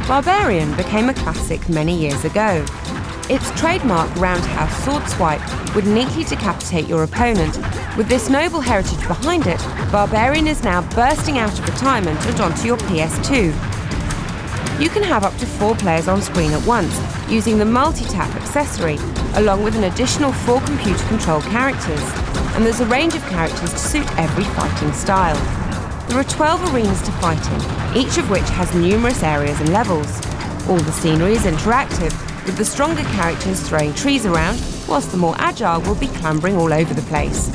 Barbarian became a classic many years ago. Its trademark roundhouse sword swipe would neatly decapitate your opponent. With this noble heritage behind it, Barbarian is now bursting out of retirement and onto your PS2. You can have up to 4 players on screen at once, using the multi-tap accessory, along with an additional 4 computer-controlled characters. And there's a range of characters to suit every fighting style. There are 12 arenas to fight in, each of which has numerous areas and levels. All the scenery is interactive, with the stronger characters throwing trees around, whilst the more agile will be clambering all over the place.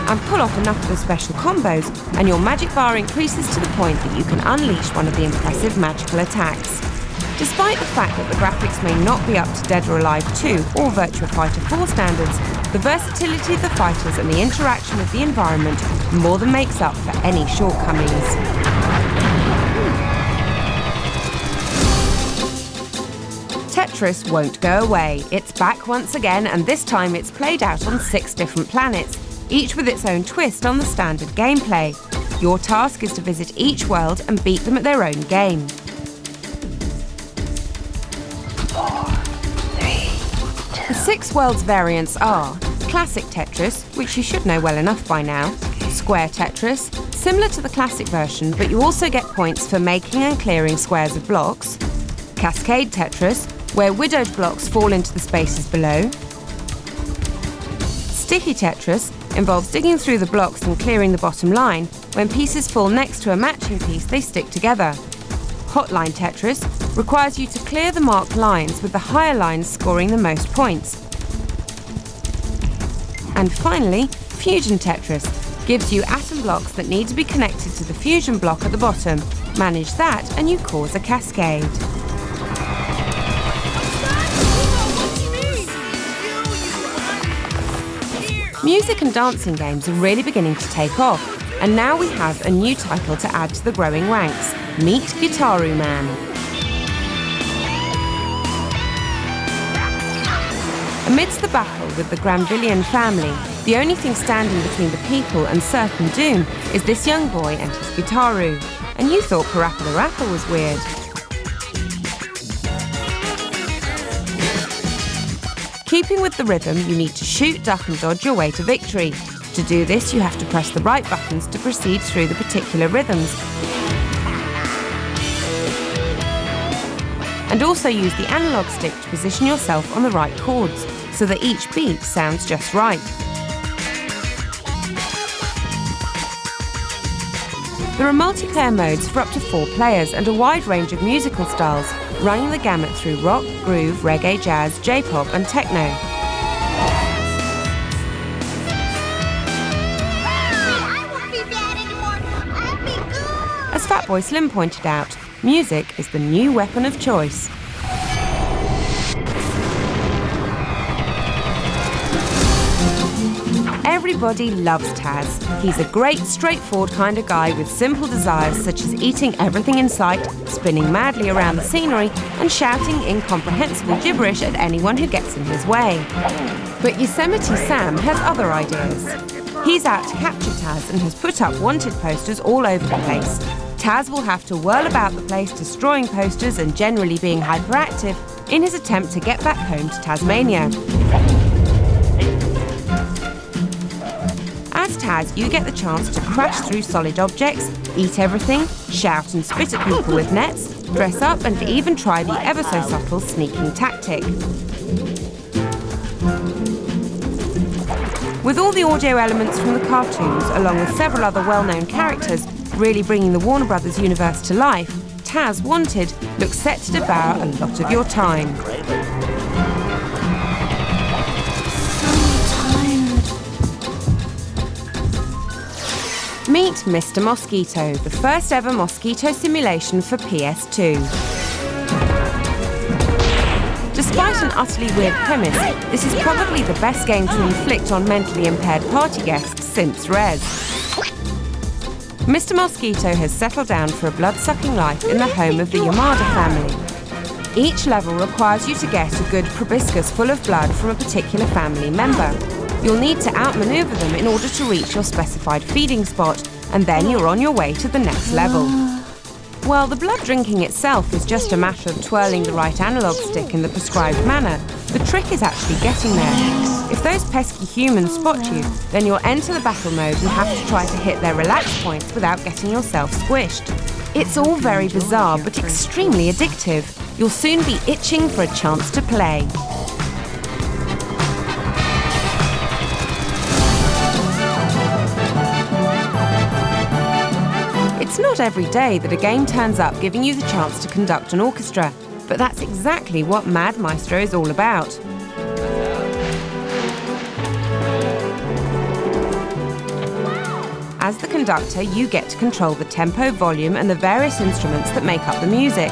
And pull off enough of the special combos, and your magic bar increases to the point that you can unleash one of the impressive magical attacks. Despite the fact that the graphics may not be up to Dead or Alive 2 or Virtua Fighter 4 standards, the versatility of the fighters and the interaction with the environment more than makes up for any shortcomings. Tetris won't go away. It's back once again, and this time it's played out on 6 different planets, each with its own twist on the standard gameplay. Your task is to visit each world and beat them at their own game. 4, 3, 2. The 6 worlds variants are Classic Tetris, which you should know well enough by now, Square Tetris, similar to the classic version, but you also get points for making and clearing squares of blocks, Cascade Tetris, where widowed blocks fall into the spaces below, Sticky Tetris involves digging through the blocks and clearing the bottom line. When pieces fall next to a matching piece, they stick together. Hotline Tetris requires you to clear the marked lines, with the higher lines scoring the most points. And finally, Fusion Tetris gives you atom blocks that need to be connected to the fusion block at the bottom. Manage that and you cause a cascade. Music and dancing games are really beginning to take off, and now we have a new title to add to the growing ranks. Meet Gitaroo Man. Amidst the battle with the Granvillian family, the only thing standing between the people and certain doom is this young boy and his Gitaroo. And you thought Parappa the Rapper was weird. Keeping with the rhythm, you need to shoot, duck and dodge your way to victory. To do this, you have to press the right buttons to proceed through the particular rhythms. And also use the analog stick to position yourself on the right chords, so that each beat sounds just right. There are multiplayer modes for up to 4 players and a wide range of musical styles, running the gamut through rock, groove, reggae, jazz, J-pop and techno. As Fatboy Slim pointed out, music is the new weapon of choice. Everybody loves Taz. He's a great, straightforward kind of guy with simple desires such as eating everything in sight, spinning madly around the scenery, and shouting incomprehensible gibberish at anyone who gets in his way. But Yosemite Sam has other ideas. He's out to capture Taz and has put up wanted posters all over the place. Taz will have to whirl about the place destroying posters and generally being hyperactive in his attempt to get back home to Tasmania. As Taz, you get the chance to crash through solid objects, eat everything, shout and spit at people with nets, dress up and even try the ever-so-subtle sneaking tactic. With all the audio elements from the cartoons, along with several other well-known characters, really bringing the Warner Brothers universe to life, Taz Wanted looks set to devour a lot of your time. Meet Mr. Mosquito, the first ever Mosquito simulation for PS2. Despite an utterly weird premise, this is probably the best game to inflict on mentally impaired party guests since Res. Mr. Mosquito has settled down for a blood-sucking life in the home of the Yamada family. Each level requires you to get a good proboscis full of blood from a particular family member. You'll need to outmaneuver them in order to reach your specified feeding spot, and then you're on your way to the next level. Well, the blood drinking itself is just a matter of twirling the right analog stick in the prescribed manner. The trick is actually getting there. If those pesky humans spot you, then you'll enter the battle mode and have to try to hit their relax points without getting yourself squished. It's all very bizarre, but extremely addictive. You'll soon be itching for a chance to play. It's not every day that a game turns up giving you the chance to conduct an orchestra, but that's exactly what Mad Maestro is all about. As the conductor, you get to control the tempo, volume, and the various instruments that make up the music.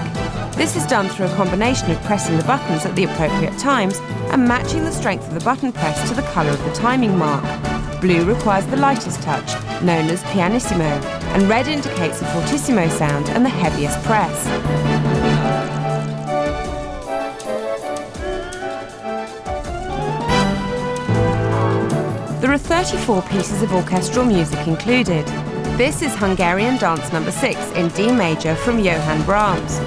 This is done through a combination of pressing the buttons at the appropriate times and matching the strength of the button press to the colour of the timing mark. Blue requires the lightest touch, known as pianissimo, and red indicates a fortissimo sound and the heaviest press. There are 34 pieces of orchestral music included. This is Hungarian Dance No. 6 in D major from Johann Brahms.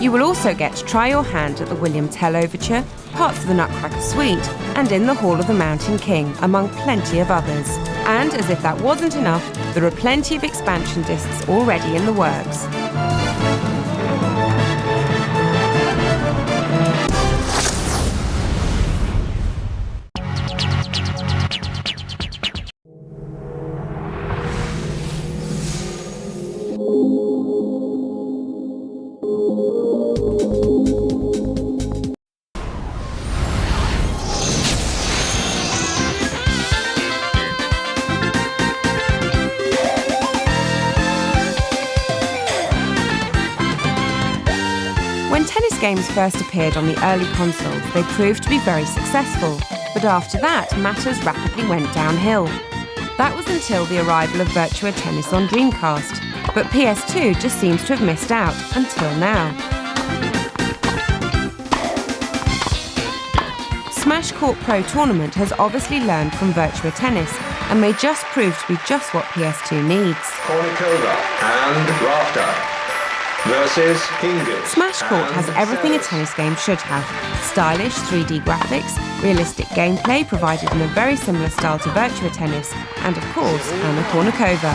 You will also get to try your hand at the William Tell Overture, parts of the Nutcracker Suite, and in the Hall of the Mountain King, among plenty of others. And as if that wasn't enough, there are plenty of expansion discs already in the works. When tennis games first appeared on the early consoles, they proved to be very successful, but after that, matters rapidly went downhill. That was until the arrival of Virtua Tennis on Dreamcast, but PS2 just seems to have missed out until now. Smash Court Pro Tournament has obviously learned from Virtua Tennis and may just prove to be just what PS2 needs. Kornikova and Rafter versus Hingis. Smash Court has everything a tennis game should have. Stylish 3D graphics, realistic gameplay provided in a very similar style to Virtua Tennis, and of course, Anna Kournikova.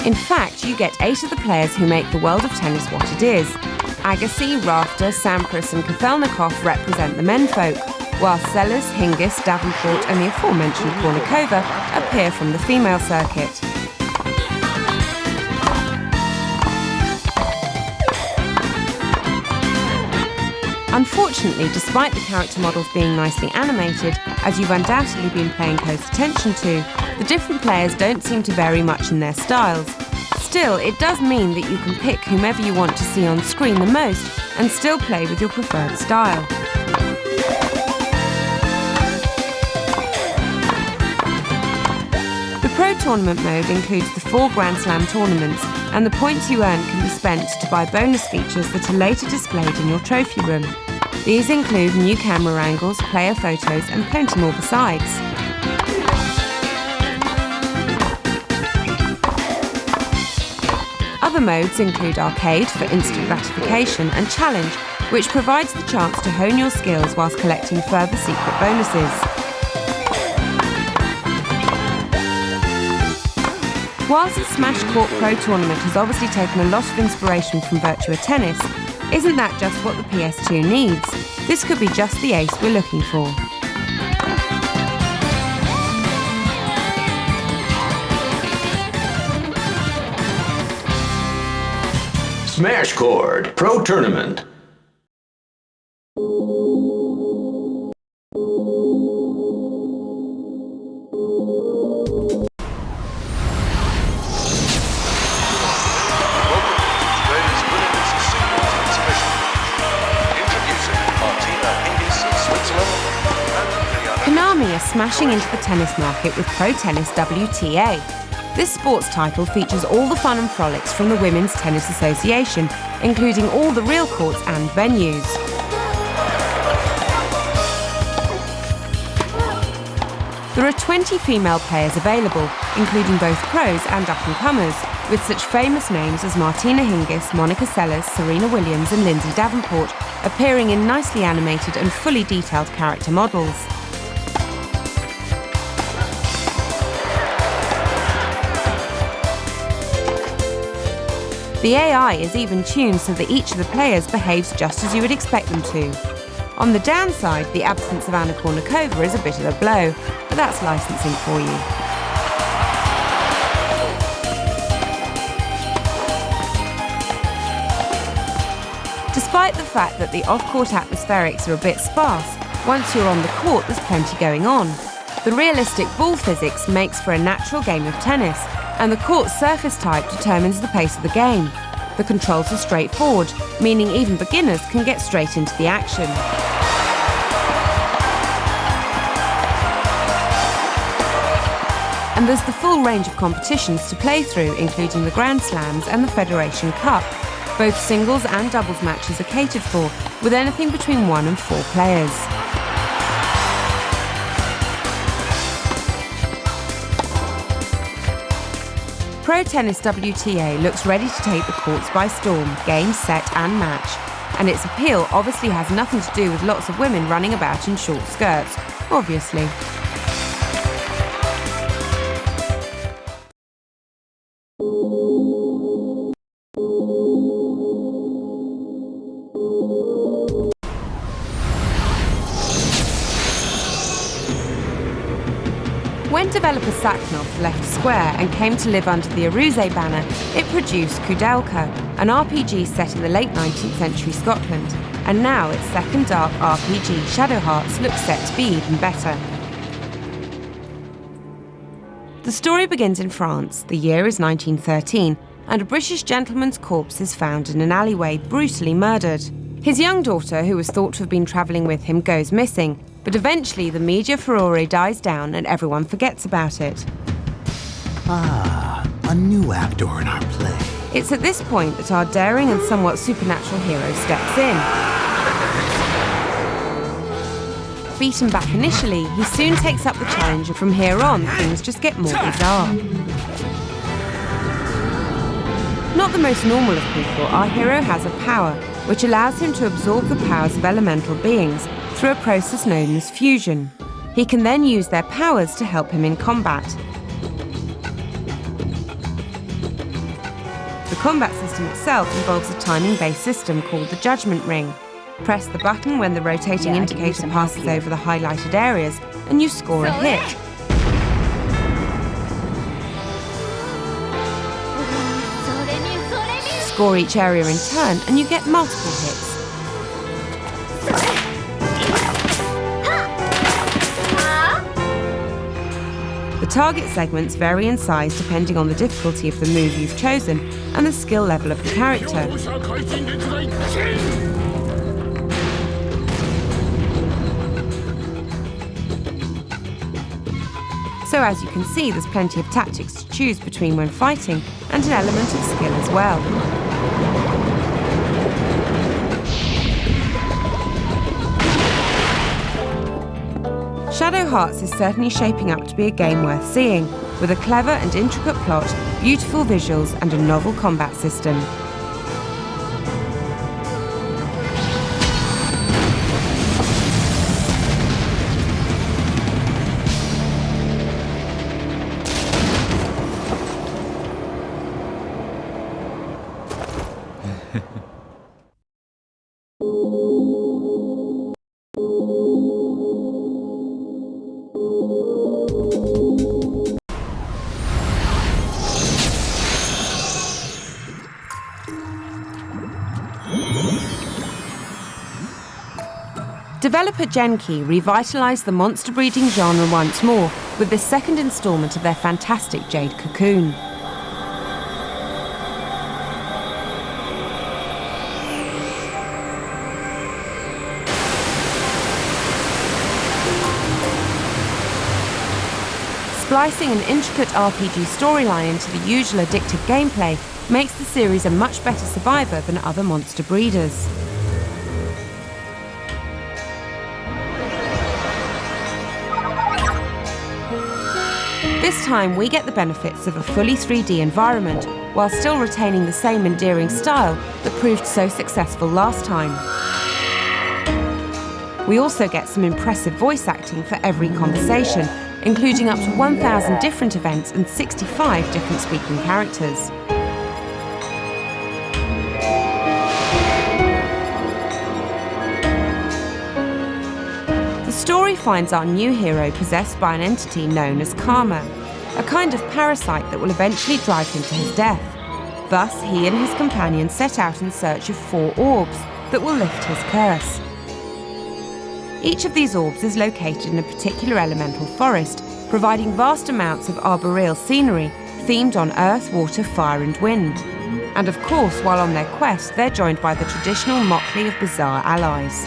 In fact, you get 8 of the players who make the world of tennis what it is. Agassi, Rafter, Sampras and Kafelnikov represent the menfolk, while Sellers, Hingis, Davenport and the aforementioned Kournikova appear from the female circuit. Unfortunately, despite the character models being nicely animated, as you've undoubtedly been paying close attention to, the different players don't seem to vary much in their styles. Still, it does mean that you can pick whomever you want to see on screen the most and still play with your preferred style. The Pro Tournament mode includes the 4 Grand Slam tournaments, and the points you earn can be spent to buy bonus features that are later displayed in your trophy room. These include new camera angles, player photos and plenty more besides. Other modes include Arcade for instant gratification and Challenge, which provides the chance to hone your skills whilst collecting further secret bonuses. Whilst the Smash Court Pro Tournament has obviously taken a lot of inspiration from Virtua Tennis, isn't that just what the PS2 needs? This could be just the ace we're looking for. Smash Court Pro Tournament. Konami are smashing into the tennis market with Pro Tennis WTA. This sports title features all the fun and frolics from the Women's Tennis Association, including all the real courts and venues. There are 20 female players available, including both pros and up-and-comers, with such famous names as Martina Hingis, Monica Seles, Serena Williams and Lindsay Davenport appearing in nicely animated and fully detailed character models. The AI is even tuned so that each of the players behaves just as you would expect them to. On the downside, the absence of Anna Kournikova is a bit of a blow, but that's licensing for you. Despite the fact that the off-court atmospherics are a bit sparse, once you're on the court there's plenty going on. The realistic ball physics makes for a natural game of tennis, and the court's surface type determines the pace of the game. The controls are straightforward, meaning even beginners can get straight into the action. And there's the full range of competitions to play through, including the Grand Slams and the Federation Cup. Both singles and doubles matches are catered for, with anything between 1 and 4 players. Pro Tennis WTA looks ready to take the courts by storm, game, set and match. And its appeal obviously has nothing to do with lots of women running about in short skirts, obviously. When developer Saknov left Square and came to live under the Aruze banner, it produced Kudelka, an RPG set in the late 19th century Scotland, and now its second dark RPG, Shadow Hearts, looks set to be even better. The story begins in France. The year is 1913, and a British gentleman's corpse is found in an alleyway, brutally murdered. His young daughter, who was thought to have been travelling with him, goes missing, but eventually the media furore dies down and everyone forgets about it. Ah, a new actor in our play. It's at this point that our daring and somewhat supernatural hero steps in. Beaten back initially, he soon takes up the challenge, and from here on, things just get more bizarre. Not the most normal of people, our hero has a power, which allows him to absorb the powers of elemental beings through a process known as fusion. He can then use their powers to help him in combat. The combat system itself involves a timing-based system called the Judgment Ring. Press the button when the rotating indicator passes over the highlighted areas, and you score a hit. Score each area in turn, and you get multiple hits. The target segments vary in size depending on the difficulty of the move you've chosen and the skill level of the character. So as you can see, there's plenty of tactics to choose between when fighting, and an element of skill as well. Shadow Hearts is certainly shaping up to be a game worth seeing, with a clever and intricate plot, beautiful visuals and a novel combat system. Developer Genki revitalised the monster breeding genre once more with this second instalment of their fantastic Jade Cocoon. splicing an intricate RPG storyline into the usual addictive gameplay makes the series a much better survivor than other monster breeders. This time we get the benefits of a fully 3D environment, while still retaining the same endearing style that proved so successful last time. We also get some impressive voice acting for every conversation, including up to 1,000 different events and 65 different speaking characters. The story finds our new hero possessed by an entity known as Karma, a kind of parasite that will eventually drive him to his death. Thus, he and his companion set out in search of 4 orbs that will lift his curse. Each of these orbs is located in a particular elemental forest, providing vast amounts of arboreal scenery themed on earth, water, fire and wind. And of course, while on their quest, they're joined by the traditional motley of bizarre allies.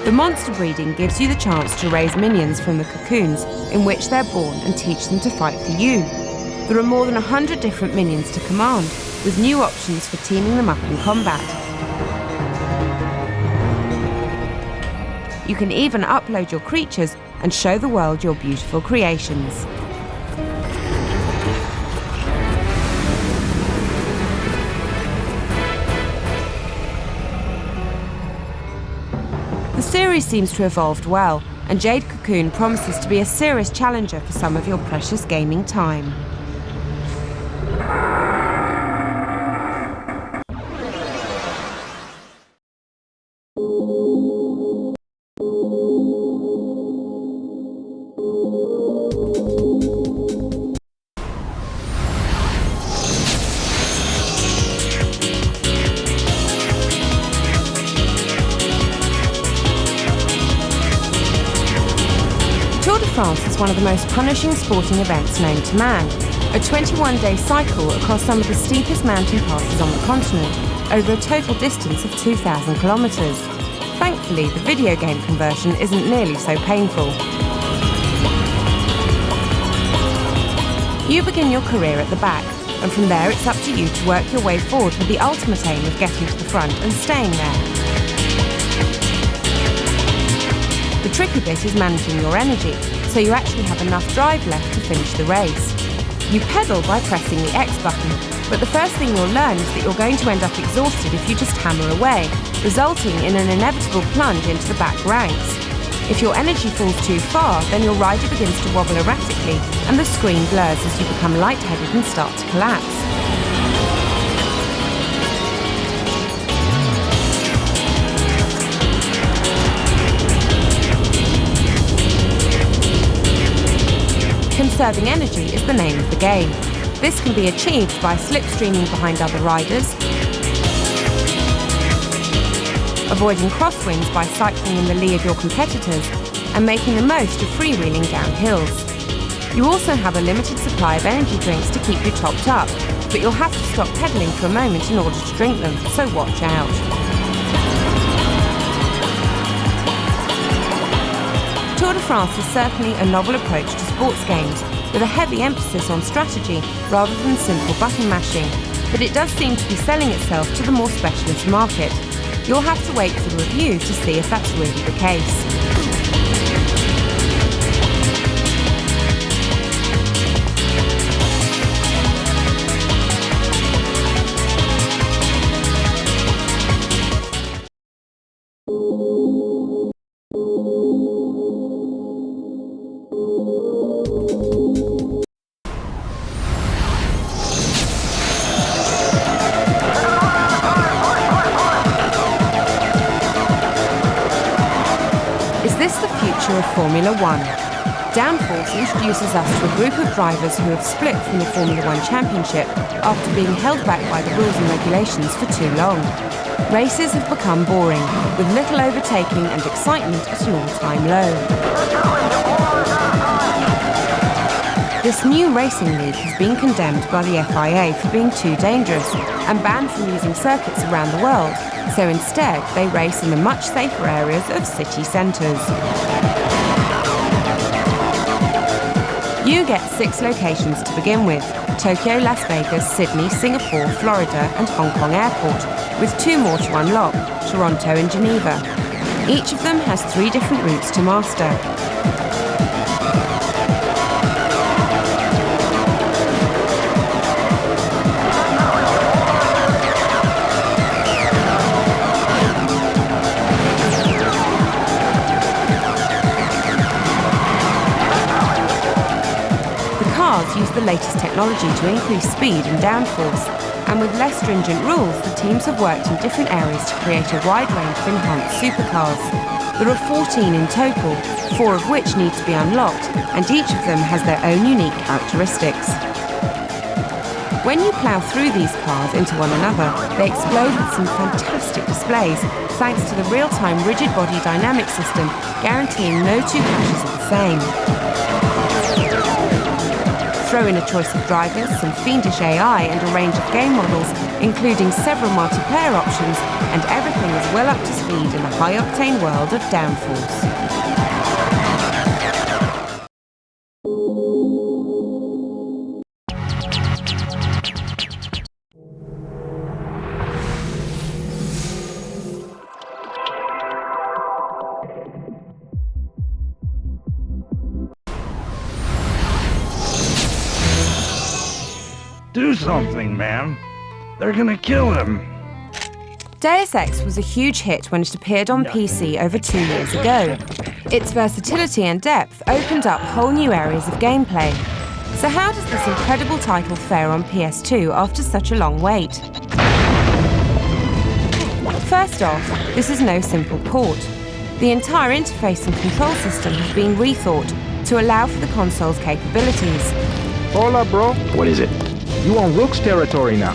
The monster breeding gives you the chance to raise minions from the cocoons in which they're born and teach them to fight for you. There are more than 100 different minions to command, with new options for teaming them up in combat. You can even upload your creatures and show the world your beautiful creations. The series seems to have evolved well, and Jade Cocoon promises to be a serious challenger for some of your precious gaming time. France is one of the most punishing sporting events known to man, a 21-day cycle across some of the steepest mountain passes on the continent, over a total distance of 2,000 kilometres. Thankfully, the video game conversion isn't nearly so painful. You begin your career at the back, and from there it's up to you to work your way forward with the ultimate aim of getting to the front and staying there. The tricky bit is managing your energy, so you actually have enough drive left to finish the race. You pedal by pressing the X button, but the first thing you'll learn is that you're going to end up exhausted if you just hammer away, resulting in an inevitable plunge into the back ranks. If your energy falls too far, then your rider begins to wobble erratically, and the screen blurs as you become lightheaded and start to collapse. Conserving energy is the name of the game. This can be achieved by slipstreaming behind other riders, avoiding crosswinds by cycling in the lee of your competitors, and making the most of freewheeling down hills. You also have a limited supply of energy drinks to keep you topped up, but you'll have to stop pedaling for a moment in order to drink them, so watch out. Tour de France is certainly a novel approach to sports games, with a heavy emphasis on strategy rather than simple button mashing, but it does seem to be selling itself to the more specialist market. You'll have to wait for the review to see if that's really the case. Of Formula One. Downforce introduces us to a group of drivers who have split from the Formula One Championship after being held back by the rules and regulations for too long. Races have become boring, with little overtaking and excitement at an all-time low. This new racing league has been condemned by the FIA for being too dangerous and banned from using circuits around the world, so instead they race in the much safer areas of city centres. You get 6 locations to begin with: Tokyo, Las Vegas, Sydney, Singapore, Florida and Hong Kong Airport, with 2 more to unlock, Toronto and Geneva. Each of them has 3 different routes to master. Use the latest technology to increase speed and downforce, and with less stringent rules, the teams have worked in different areas to create a wide range of enhanced supercars. There are 14 in total, 4 of which need to be unlocked, and each of them has their own unique characteristics. When you plough through these cars into one another, they explode with some fantastic displays, thanks to the real-time rigid body dynamic system, guaranteeing no 2 crashes are the same. Throw in a choice of drivers, some fiendish AI and a range of game models, including several multiplayer options, and everything is well up to speed in the high-octane world of Downforce. Do something, man. They're gonna kill him. Deus Ex was a huge hit when it appeared on PC over 2 years ago. Its versatility and depth opened up whole new areas of gameplay. So how does this incredible title fare on PS2 after such a long wait? First off, this is no simple port. The entire interface and control system has been rethought to allow for the console's capabilities. Hola, bro. What is it? You on Rook's territory now.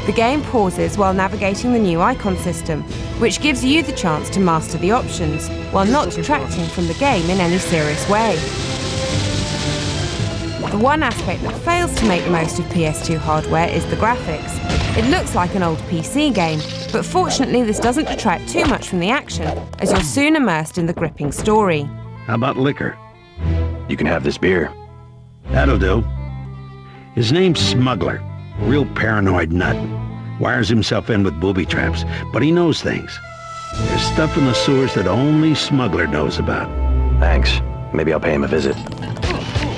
The game pauses while navigating the new icon system, which gives you the chance to master the options, while not detracting from the game in any serious way. The one aspect that fails to make the most of PS2 hardware is the graphics. It looks like an old PC game, but fortunately this doesn't detract too much from the action, as you're soon immersed in the gripping story. How about liquor? You can have this beer. That'll do. His name's Smuggler. Real paranoid nut. Wires himself in with booby traps, but he knows things. There's stuff in the sewers that only Smuggler knows about. Thanks. Maybe I'll pay him a visit.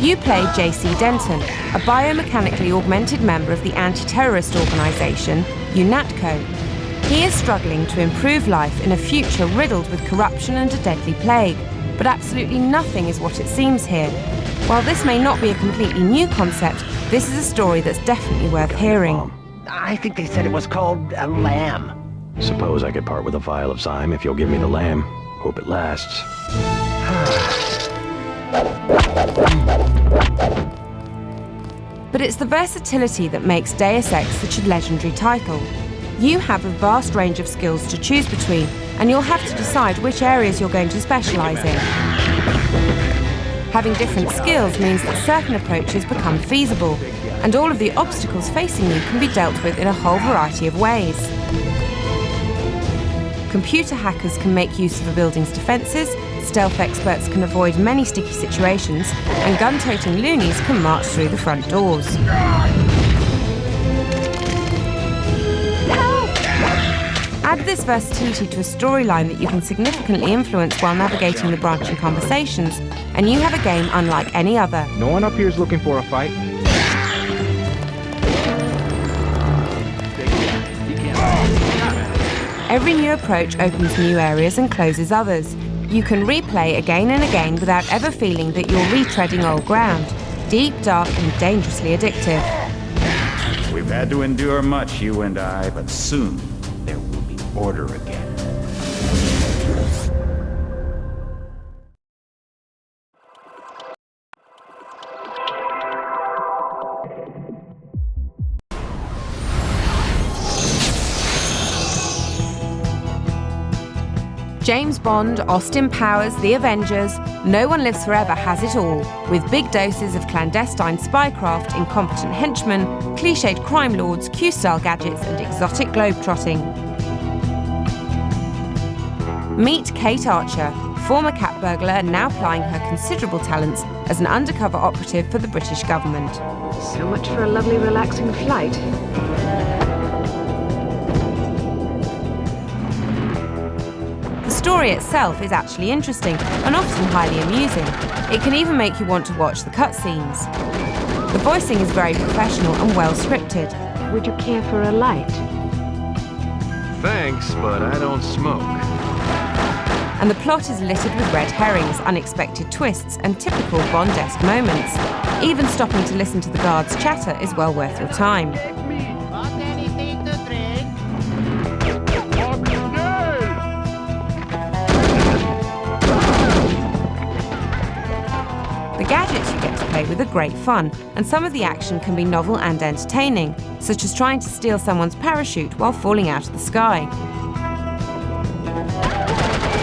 You play JC Denton, a biomechanically augmented member of the anti-terrorist organisation, UNATCO. He is struggling to improve life in a future riddled with corruption and a deadly plague. But absolutely nothing is what it seems here. While this may not be a completely new concept, this is a story that's definitely worth hearing. I think they said it was called a lamb. Suppose I could part with a vial of Zyme if you'll give me the lamb. Hope it lasts. But it's the versatility that makes Deus Ex such a legendary title. You have a vast range of skills to choose between, and you'll have to decide which areas you're going to specialise in. Having different skills means that certain approaches become feasible, and all of the obstacles facing you can be dealt with in a whole variety of ways. Computer hackers can make use of a building's defences, stealth experts can avoid many sticky situations, and gun-toting loonies can march through the front doors. Add this versatility to a storyline that you can significantly influence while navigating the branching conversations, and you have a game unlike any other. No one up here is looking for a fight. Every new approach opens new areas and closes others. You can replay again and again without ever feeling that you're retreading old ground. Deep, dark, and dangerously addictive. We've had to endure much, you and I, but soon there will be order again. James Bond, Austin Powers, The Avengers, No One Lives Forever has it all, with big doses of clandestine spycraft, incompetent henchmen, cliched crime lords, Q-style gadgets and exotic globetrotting. Meet Kate Archer, former cat burglar now plying her considerable talents as an undercover operative for the British government. So much for a lovely, relaxing flight. The story itself is actually interesting and often highly amusing. It can even make you want to watch the cutscenes. The voicing is very professional and well scripted. Would you care for a light? Thanks, but I don't smoke. And the plot is littered with red herrings, unexpected twists and typical Bond-esque moments. Even stopping to listen to the guards' chatter is well worth your time. The gadgets you get to play with are great fun, and some of the action can be novel and entertaining, such as trying to steal someone's parachute while falling out of the sky.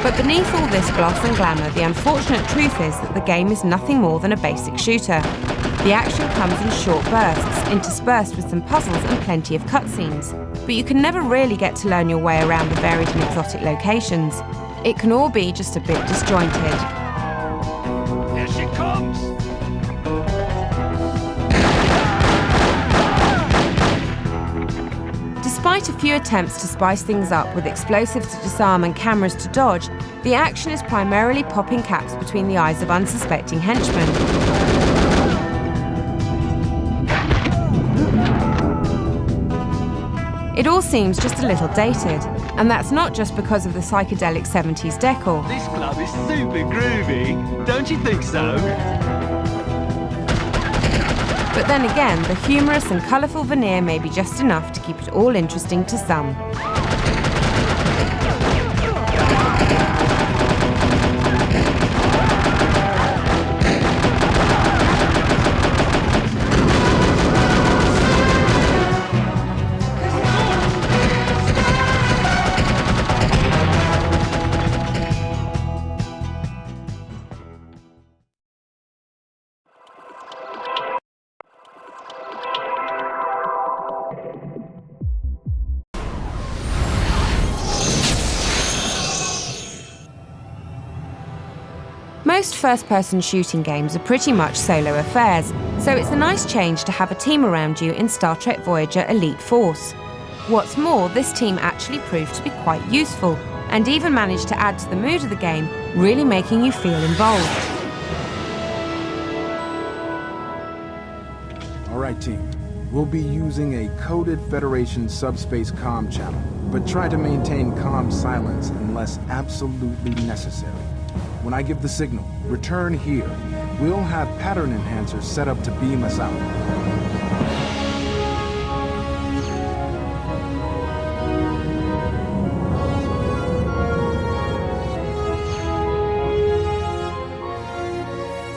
But beneath all this gloss and glamour, the unfortunate truth is that the game is nothing more than a basic shooter. The action comes in short bursts, interspersed with some puzzles and plenty of cutscenes, but you can never really get to learn your way around the varied and exotic locations. It can all be just a bit disjointed. Here she comes! Despite a few attempts to spice things up with explosives to disarm and cameras to dodge, the action is primarily popping caps between the eyes of unsuspecting henchmen. It all seems just a little dated, and that's not just because of the psychedelic 70s decor. This club is super groovy, don't you think so? But then again, the humorous and colourful veneer may be just enough to keep it all interesting to some. Most first-person shooting games are pretty much solo affairs, so it's a nice change to have a team around you in Star Trek Voyager Elite Force. What's more, this team actually proved to be quite useful, and even managed to add to the mood of the game, really making you feel involved. Alright team, we'll be using a coded Federation subspace comm channel, but try to maintain comm silence unless absolutely necessary. When I give the signal, return here. We'll have pattern enhancers set up to beam us out.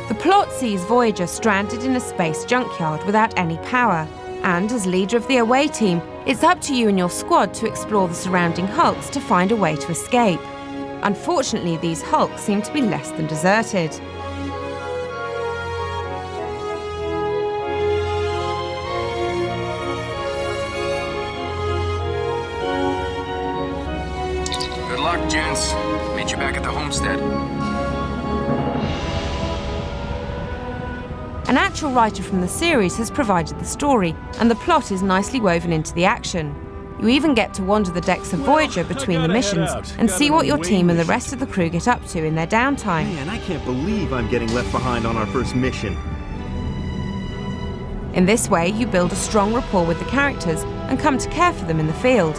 The plot sees Voyager stranded in a space junkyard without any power, and as leader of the away team, it's up to you and your squad to explore the surrounding hulks to find a way to escape. Unfortunately, these hulks seem to be less than deserted. Good luck, gents. Meet you back at the homestead. An actual writer from the series has provided the story, and the plot is nicely woven into the action. You even get to wander the decks of Voyager between the missions and see what your team and the rest of the crew get up to in their downtime. Man, I can't believe I'm getting left behind on our first mission. In this way, you build a strong rapport with the characters and come to care for them in the field.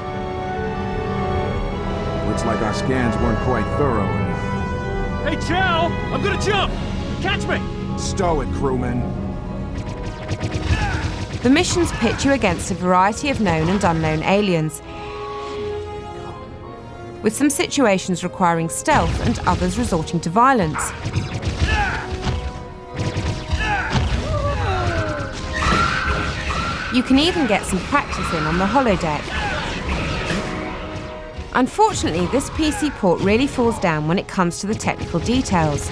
Looks like our scans weren't quite thorough enough. Hey, Chow! I'm gonna jump! Catch me! Stow it, crewman. The missions pit you against a variety of known and unknown aliens, with some situations requiring stealth and others resorting to violence. You can even get some practice in on the holodeck. Unfortunately, this PC port really falls down when it comes to the technical details.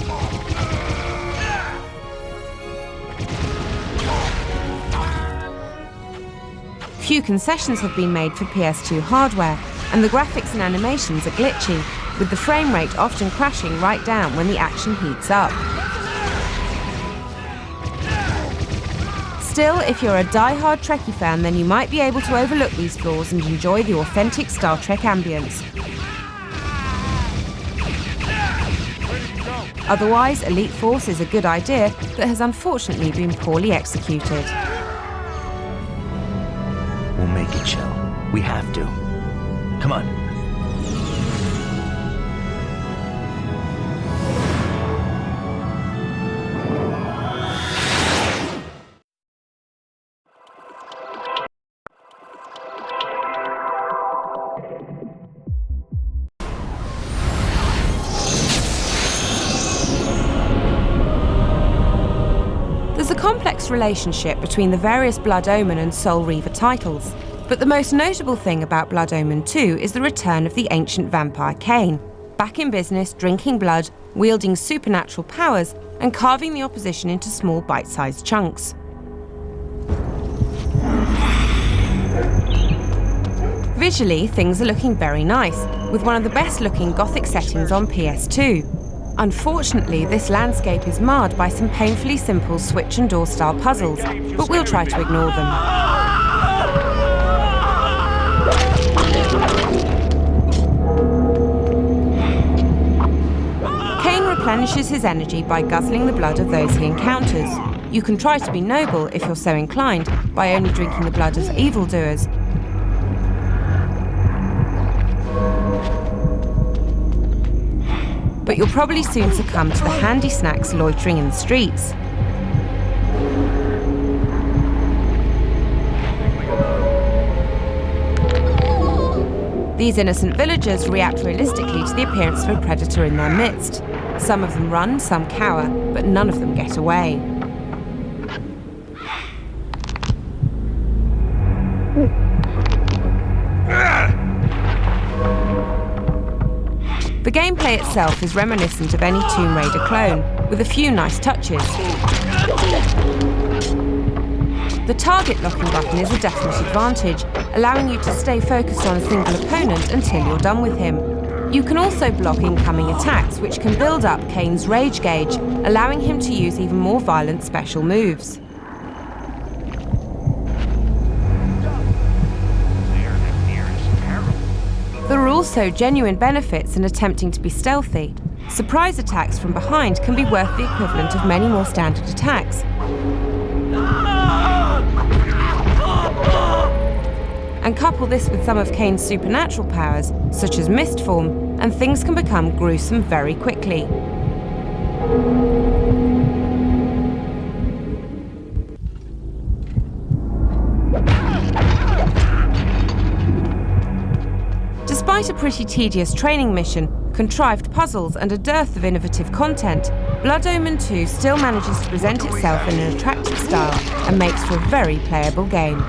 Few concessions have been made for PS2 hardware, and the graphics and animations are glitchy, with the frame rate often crashing right down when the action heats up. Still, if you're a die-hard Trekkie fan, then you might be able to overlook these flaws and enjoy the authentic Star Trek ambience. Otherwise, Elite Force is a good idea that has unfortunately been poorly executed. We'll make it, Shell. We have to. Come on. There's a complex relationship between the various Blood Omen and Soul Reaver titles, but the most notable thing about Blood Omen 2 is the return of the ancient vampire Cain, back in business, drinking blood, wielding supernatural powers, and carving the opposition into small bite-sized chunks. Visually, things are looking very nice, with one of the best-looking Gothic settings on PS2. Unfortunately, this landscape is marred by some painfully simple switch and door style puzzles, but we'll try to ignore them. Cain replenishes his energy by guzzling the blood of those he encounters. You can try to be noble, if you're so inclined, by only drinking the blood of evildoers. But you'll probably soon succumb to the handy snacks loitering in the streets. These innocent villagers react realistically to the appearance of a predator in their midst. Some of them run, some cower, but none of them get away. The gameplay itself is reminiscent of any Tomb Raider clone, with a few nice touches. The target locking button is a definite advantage, allowing you to stay focused on a single opponent until you're done with him. You can also block incoming attacks, which can build up Cain's rage gauge, allowing him to use even more violent special moves. There are also genuine benefits in attempting to be stealthy. Surprise attacks from behind can be worth the equivalent of many more standard attacks. And couple this with some of Cain's supernatural powers, such as mist form, and things can become gruesome very quickly. Despite a pretty tedious training mission, contrived puzzles, and a dearth of innovative content, Blood Omen 2 still manages to present itself in an attractive style and makes for a very playable game.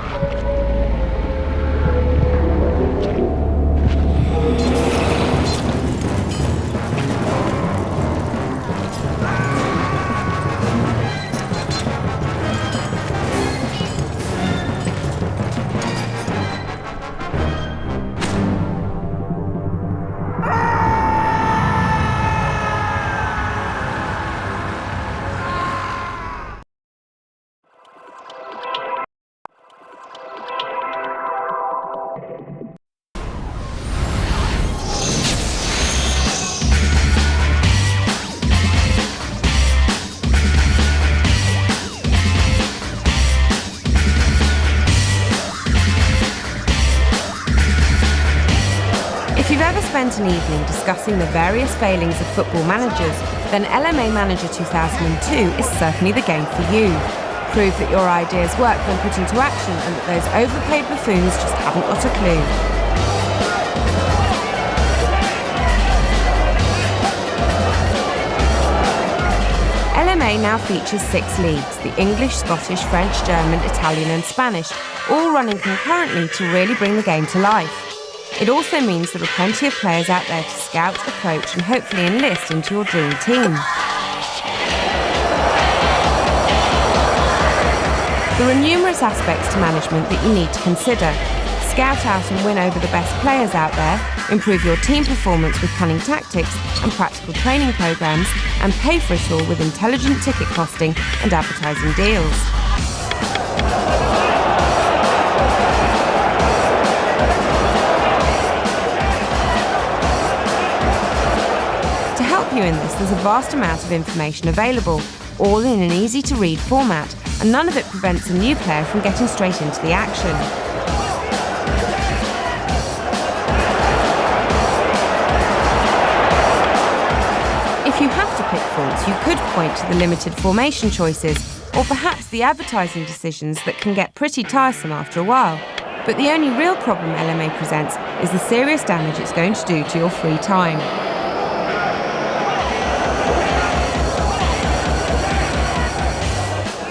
If you've ever spent an evening discussing the various failings of football managers, then LMA Manager 2002 is certainly the game for you. Prove that your ideas work when put into action and that those overpaid buffoons just haven't got a clue. LMA now features 6 leagues: the English, Scottish, French, German, Italian and Spanish, all running concurrently to really bring the game to life. It also means there are plenty of players out there to scout, approach, and hopefully enlist into your dream team. There are numerous aspects to management that you need to consider. Scout out and win over the best players out there, improve your team performance with cunning tactics and practical training programs, and pay for it all with intelligent ticket costing and advertising deals. To help you in this, there's a vast amount of information available, all in an easy-to-read format, and none of it prevents a new player from getting straight into the action. If you have to pick faults, you could point to the limited formation choices, or perhaps the advertising decisions that can get pretty tiresome after a while. But the only real problem LMA presents is the serious damage it's going to do to your free time.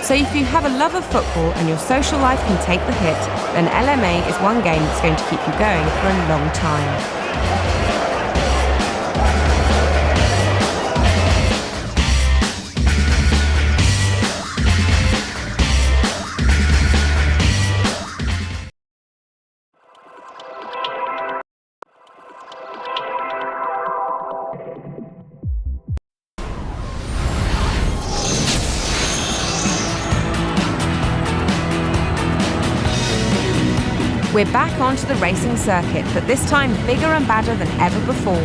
So if you have a love of football and your social life can take the hit, then LMA is one game that's going to keep you going for a long time. We're back onto the racing circuit, but this time bigger and badder than ever before.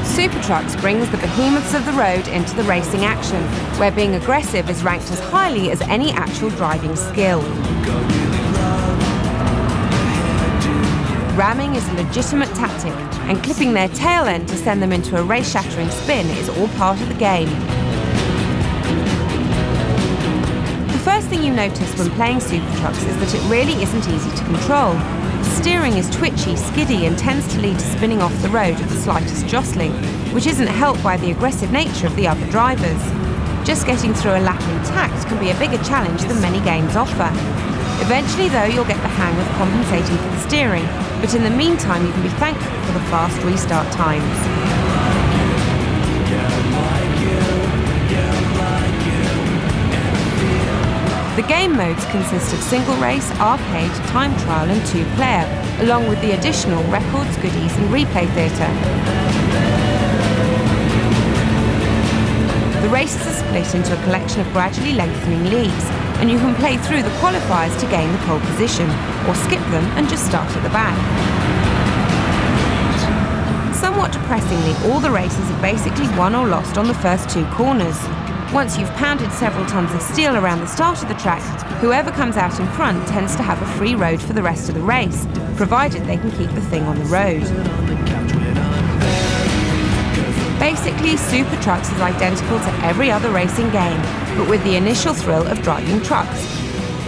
Super Trucks brings the behemoths of the road into the racing action, where being aggressive is ranked as highly as any actual driving skill. Ramming is a legitimate tactic, and clipping their tail end to send them into a race-shattering spin is all part of the game. The first thing you notice when playing Super Trucks is that it really isn't easy to control. Steering is twitchy, skiddy, and tends to lead to spinning off the road at the slightest jostling, which isn't helped by the aggressive nature of the other drivers. Just getting through a lap intact can be a bigger challenge than many games offer. Eventually, though, you'll get the hang of compensating for the steering, but in the meantime, you can be thankful for the fast restart times. The game modes consist of single race, arcade, time trial and 2-player, along with the additional records, goodies and replay theatre. The races are split into a collection of gradually lengthening leagues, and you can play through the qualifiers to gain the pole position, or skip them and just start at the back. Somewhat depressingly, all the races are basically won or lost on the first 2 corners. Once you've pounded several tons of steel around the start of the track, whoever comes out in front tends to have a free road for the rest of the race, provided they can keep the thing on the road. Basically, Super Trucks is identical to every other racing game, but with the initial thrill of driving trucks.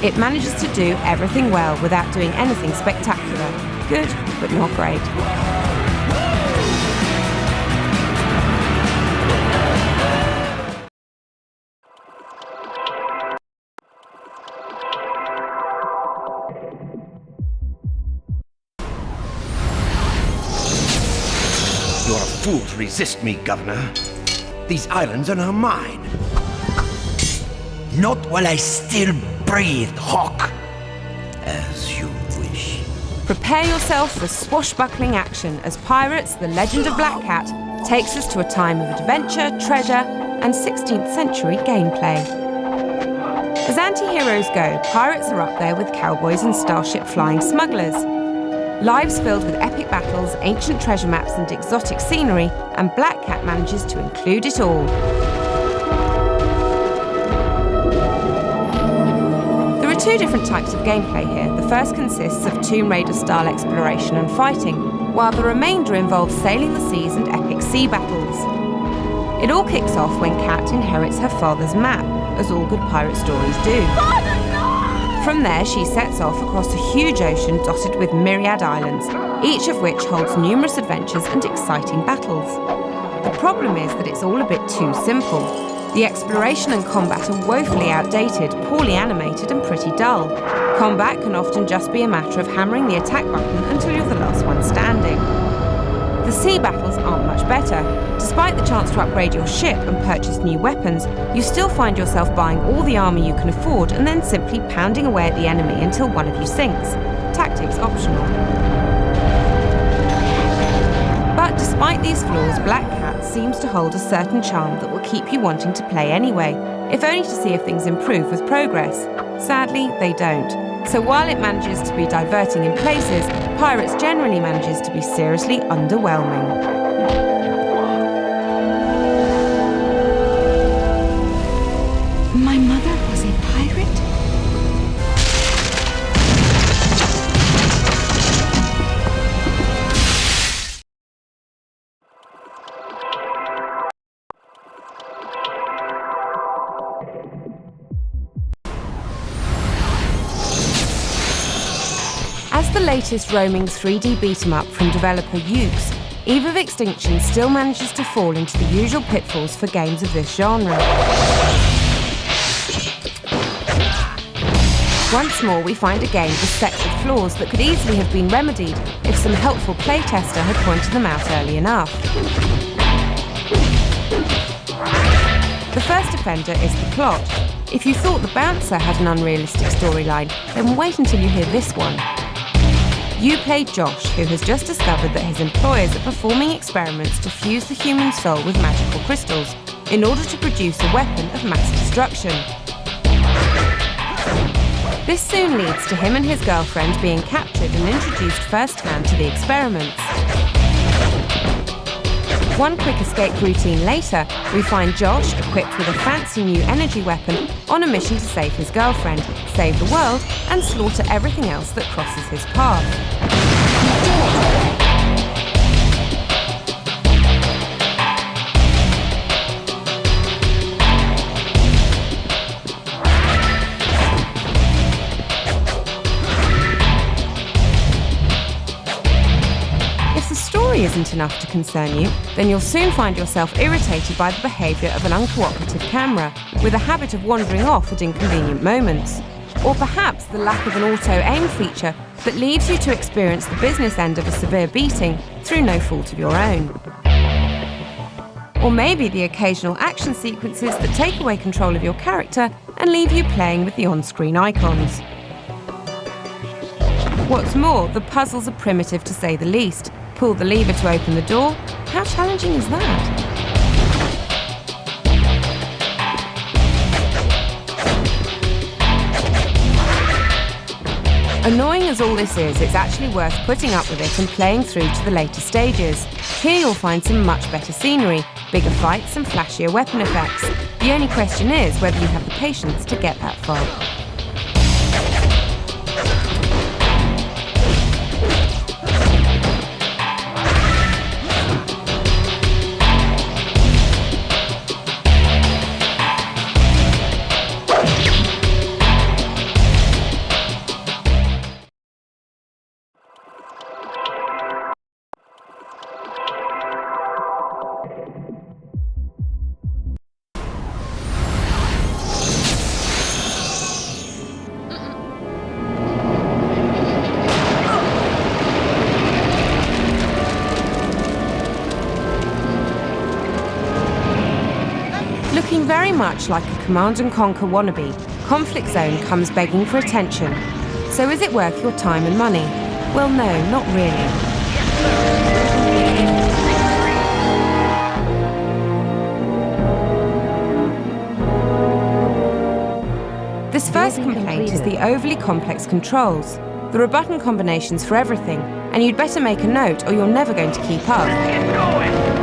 It manages to do everything well without doing anything spectacular. Good, but not great. You're a fool to resist me, Governor. These islands are now mine. Not while I still breathe, Hawk. As you wish. Prepare yourself for swashbuckling action as Pirates, the Legend of Black Cat, takes us to a time of adventure, treasure, and 16th century gameplay. As anti-heroes go, pirates are up there with cowboys and starship-flying smugglers. Lives filled with epic battles, ancient treasure maps and exotic scenery, and Black Cat manages to include it all. There are 2 different types of gameplay here. The first consists of Tomb Raider-style exploration and fighting, while the remainder involves sailing the seas and epic sea battles. It all kicks off when Cat inherits her father's map, as all good pirate stories do. From there, she sets off across a huge ocean dotted with myriad islands, each of which holds numerous adventures and exciting battles. The problem is that it's all a bit too simple. The exploration and combat are woefully outdated, poorly animated and pretty dull. Combat can often just be a matter of hammering the attack button until you're the last one standing. The sea battles aren't much better. Despite the chance to upgrade your ship and purchase new weapons, you still find yourself buying all the armour you can afford and then simply pounding away at the enemy until one of you sinks. Tactics optional. But despite these flaws, Black Cat seems to hold a certain charm that will keep you wanting to play anyway, if only to see if things improve with progress. Sadly, they don't. So while it manages to be diverting in places, Pirates generally manages to be seriously underwhelming. My mother was a pirate? As the latest roaming 3D beat-em-up from developer Yuke's, Eve of Extinction still manages to fall into the usual pitfalls for games of this genre. Once more, we find a game beset with flaws that could easily have been remedied if some helpful playtester had pointed them out early enough. The first offender is the plot. If you thought The Bouncer had an unrealistic storyline, then wait until you hear this one. You play Josh, who has just discovered that his employers are performing experiments to fuse the human soul with magical crystals in order to produce a weapon of mass destruction. This soon leads to him and his girlfriend being captured and introduced firsthand to the experiments. One quick escape routine later, we find Josh, equipped with a fancy new energy weapon, on a mission to save his girlfriend, save the world, and slaughter everything else that crosses his path. Isn't enough to concern you, then you'll soon find yourself irritated by the behaviour of an uncooperative camera, with a habit of wandering off at inconvenient moments. Or perhaps the lack of an auto-aim feature that leaves you to experience the business end of a severe beating through no fault of your own. Or maybe the occasional action sequences that take away control of your character and leave you playing with the on-screen icons. What's more, the puzzles are primitive to say the least. Pull the lever to open the door? How challenging is that? Annoying as all this is, it's actually worth putting up with it and playing through to the later stages. Here you'll find some much better scenery, bigger fights and flashier weapon effects. The only question is whether you have the patience to get that far. Looking very much like a Command & Conquer wannabe, Conflict Zone comes begging for attention. So is it worth your time and money? Well, no, not really. This first complaint is the overly complex controls. There are button combinations for everything, and you'd better make a note or you're never going to keep up. Get going!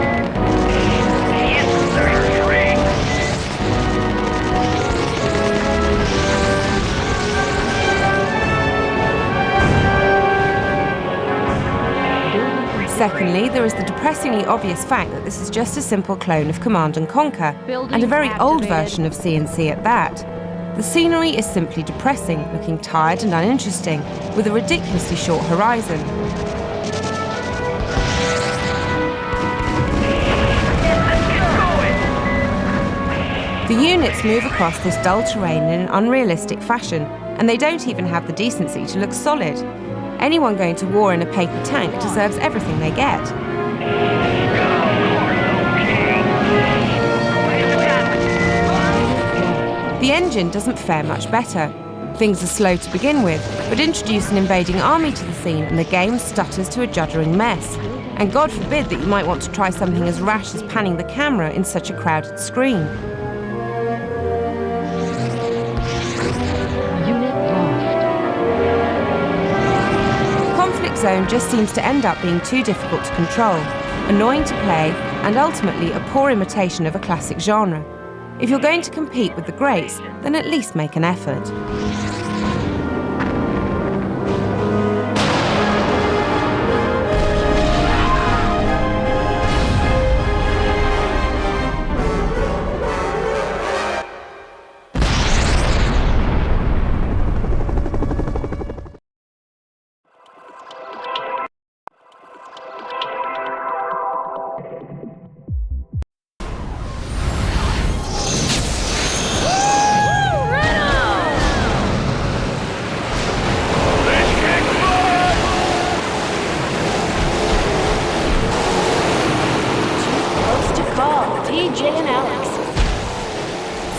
Secondly, there is the depressingly obvious fact that this is just a simple clone of Command & Conquer, and a very old version of C&C at that. The scenery is simply depressing, looking tired and uninteresting, with a ridiculously short horizon. The units move across this dull terrain in an unrealistic fashion, and they don't even have the decency to look solid. Anyone going to war in a paper tank deserves everything they get. The engine doesn't fare much better. Things are slow to begin with, but introduce an invading army to the scene and the game stutters to a juddering mess. And God forbid that you might want to try something as rash as panning the camera in such a crowded screen. Conflict Zone just seems to end up being too difficult to control, annoying to play, and ultimately a poor imitation of a classic genre. If you're going to compete with the greats, then at least make an effort.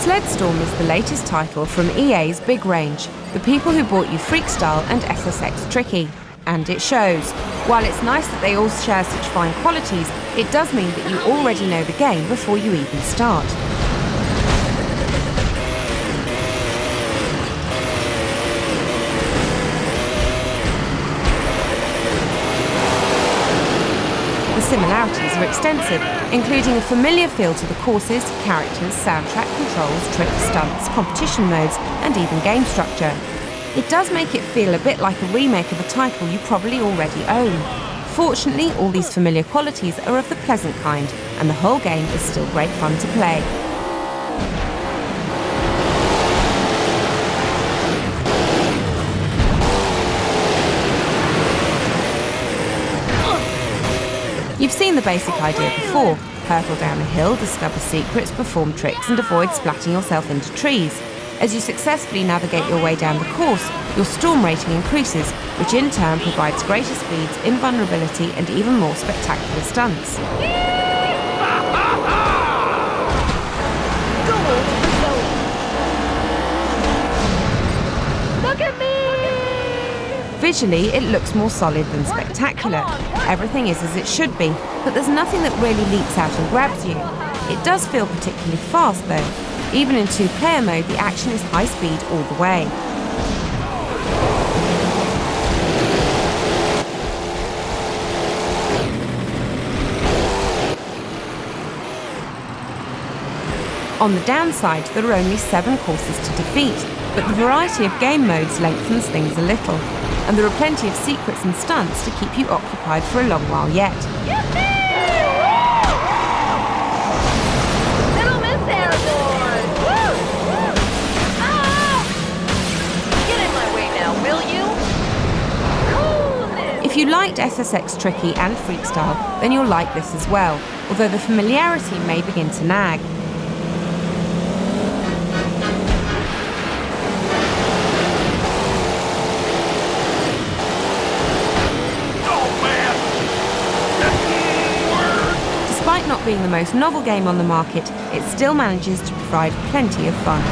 Sledstorm is the latest title from EA's big range, the people who bought you Freakstyle and SSX Tricky. And it shows. While it's nice that they all share such fine qualities, it does mean that you already know the game before you even start. The similarities are extensive, including a familiar feel to the courses, characters, soundtrack, controls, tricks, stunts, competition modes, and even game structure. It does make it feel a bit like a remake of a title you probably already own. Fortunately, all these familiar qualities are of the pleasant kind, and the whole game is still great fun to play. You've seen the basic idea before. Hurtle down a hill, discover secrets, perform tricks and avoid splatting yourself into trees. As you successfully navigate your way down the course, your storm rating increases, which in turn provides greater speeds, invulnerability and even more spectacular stunts. Look at me! Visually, it looks more solid than spectacular. Everything is as it should be, but there's nothing that really leaps out and grabs you. It does feel particularly fast though. Even in two-player mode, the action is high speed all the way. On the downside, there are only 7 courses to defeat, but the variety of game modes lengthens things a little, and there are plenty of secrets and stunts to keep you occupied for a long while yet. Little Miss Airborne! Ah! Get in my way now, will you? Coolness! If you liked SSX Tricky and Freakstyle, then you'll like this as well, although the familiarity may begin to nag. Despite not being the most novel game on the market, it still manages to provide plenty of fun.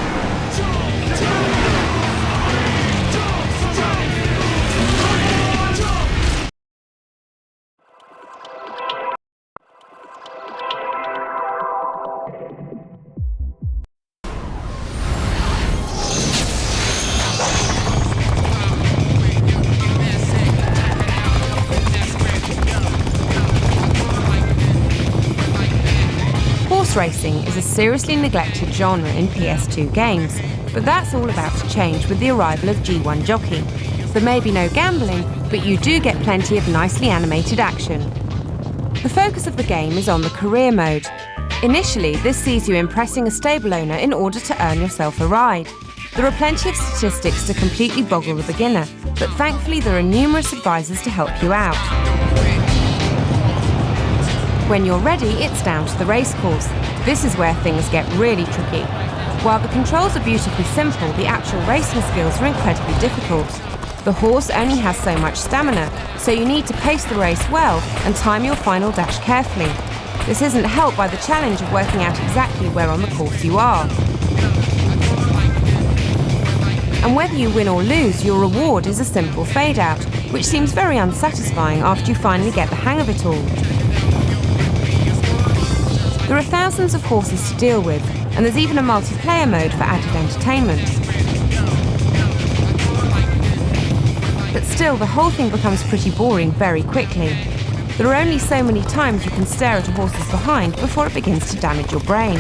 Horse racing is a seriously neglected genre in PS2 games, but that's all about to change with the arrival of G1 Jockey. There may be no gambling, but you do get plenty of nicely animated action. The focus of the game is on the career mode. Initially, this sees you impressing a stable owner in order to earn yourself a ride. There are plenty of statistics to completely boggle the beginner, but thankfully there are numerous advisors to help you out. When you're ready, it's down to the racecourse. This is where things get really tricky. While the controls are beautifully simple, the actual racing skills are incredibly difficult. The horse only has so much stamina, so you need to pace the race well and time your final dash carefully. This isn't helped by the challenge of working out exactly where on the course you are. And whether you win or lose, your reward is a simple fade-out, which seems very unsatisfying after you finally get the hang of it all. There are thousands of horses to deal with, and there's even a multiplayer mode for added entertainment. But still, the whole thing becomes pretty boring very quickly. There are only so many times you can stare at a horse's behind before it begins to damage your brain.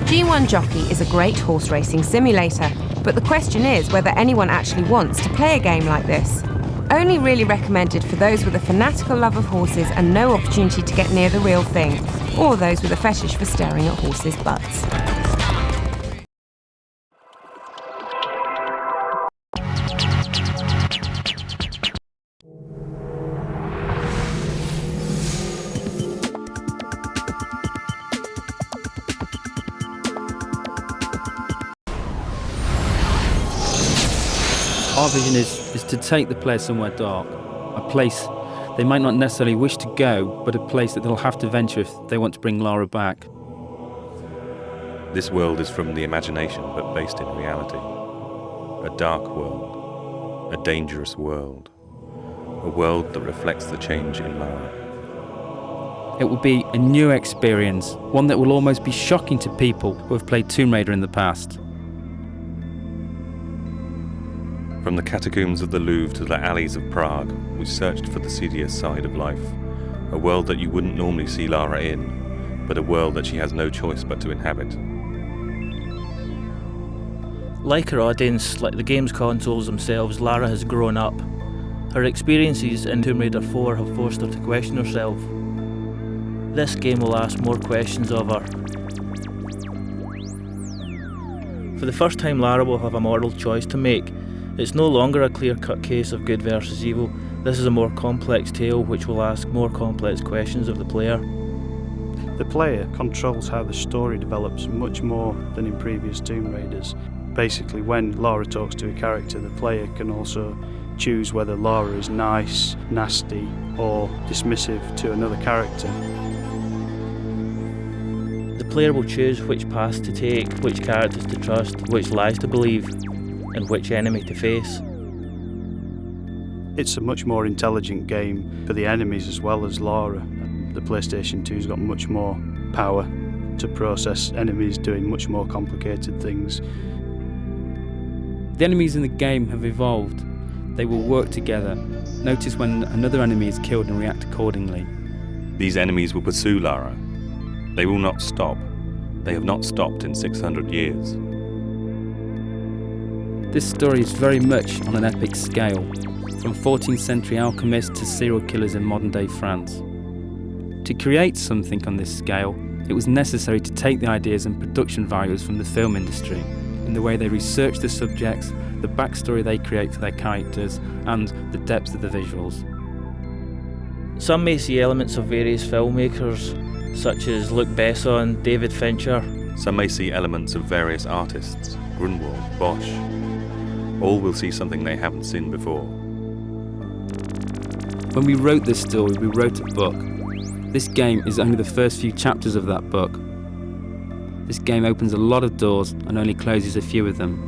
G1 Jockey is a great horse racing simulator, but the question is whether anyone actually wants to play a game like this. Only really recommended for those with a fanatical love of horses and no opportunity to get near the real thing, or those with a fetish for staring at horses' butts. Our vision is to take the player somewhere dark, a place they might not necessarily wish to go, but a place that they'll have to venture if they want to bring Lara back. This world is from the imagination, but based in reality. A dark world, a dangerous world, a world that reflects the change in Lara. It will be a new experience, one that will almost be shocking to people who have played Tomb Raider in the past. From the catacombs of the Louvre to the alleys of Prague, we searched for the seedier side of life. A world that you wouldn't normally see Lara in, but a world that she has no choice but to inhabit. Like her audience, like the game's consoles themselves, Lara has grown up. Her experiences in Tomb Raider 4 have forced her to question herself. This game will ask more questions of her. For the first time, Lara will have a moral choice to make. It's no longer a clear-cut case of good versus evil. This is a more complex tale which will ask more complex questions of the player. The player controls how the story develops much more than in previous Tomb Raiders. Basically, when Lara talks to a character, the player can also choose whether Lara is nice, nasty, or dismissive to another character. The player will choose which paths to take, which characters to trust, which lies to believe, and which enemy to face. It's a much more intelligent game for the enemies as well as Lara. The PlayStation 2's got much more power to process enemies doing much more complicated things. The enemies in the game have evolved. They will work together. Notice when another enemy is killed and react accordingly. These enemies will pursue Lara. They will not stop. They have not stopped in 600 years. This story is very much on an epic scale, from 14th century alchemists to serial killers in modern day France. To create something on this scale, it was necessary to take the ideas and production values from the film industry, in the way they research the subjects, the backstory they create for their characters, and the depth of the visuals. Some may see elements of various filmmakers, such as Luc Besson, David Fincher. Some may see elements of various artists, Grunwald, Bosch. All will see something they haven't seen before. When we wrote this story, we wrote a book. This game is only the first few chapters of that book. This game opens a lot of doors and only closes a few of them.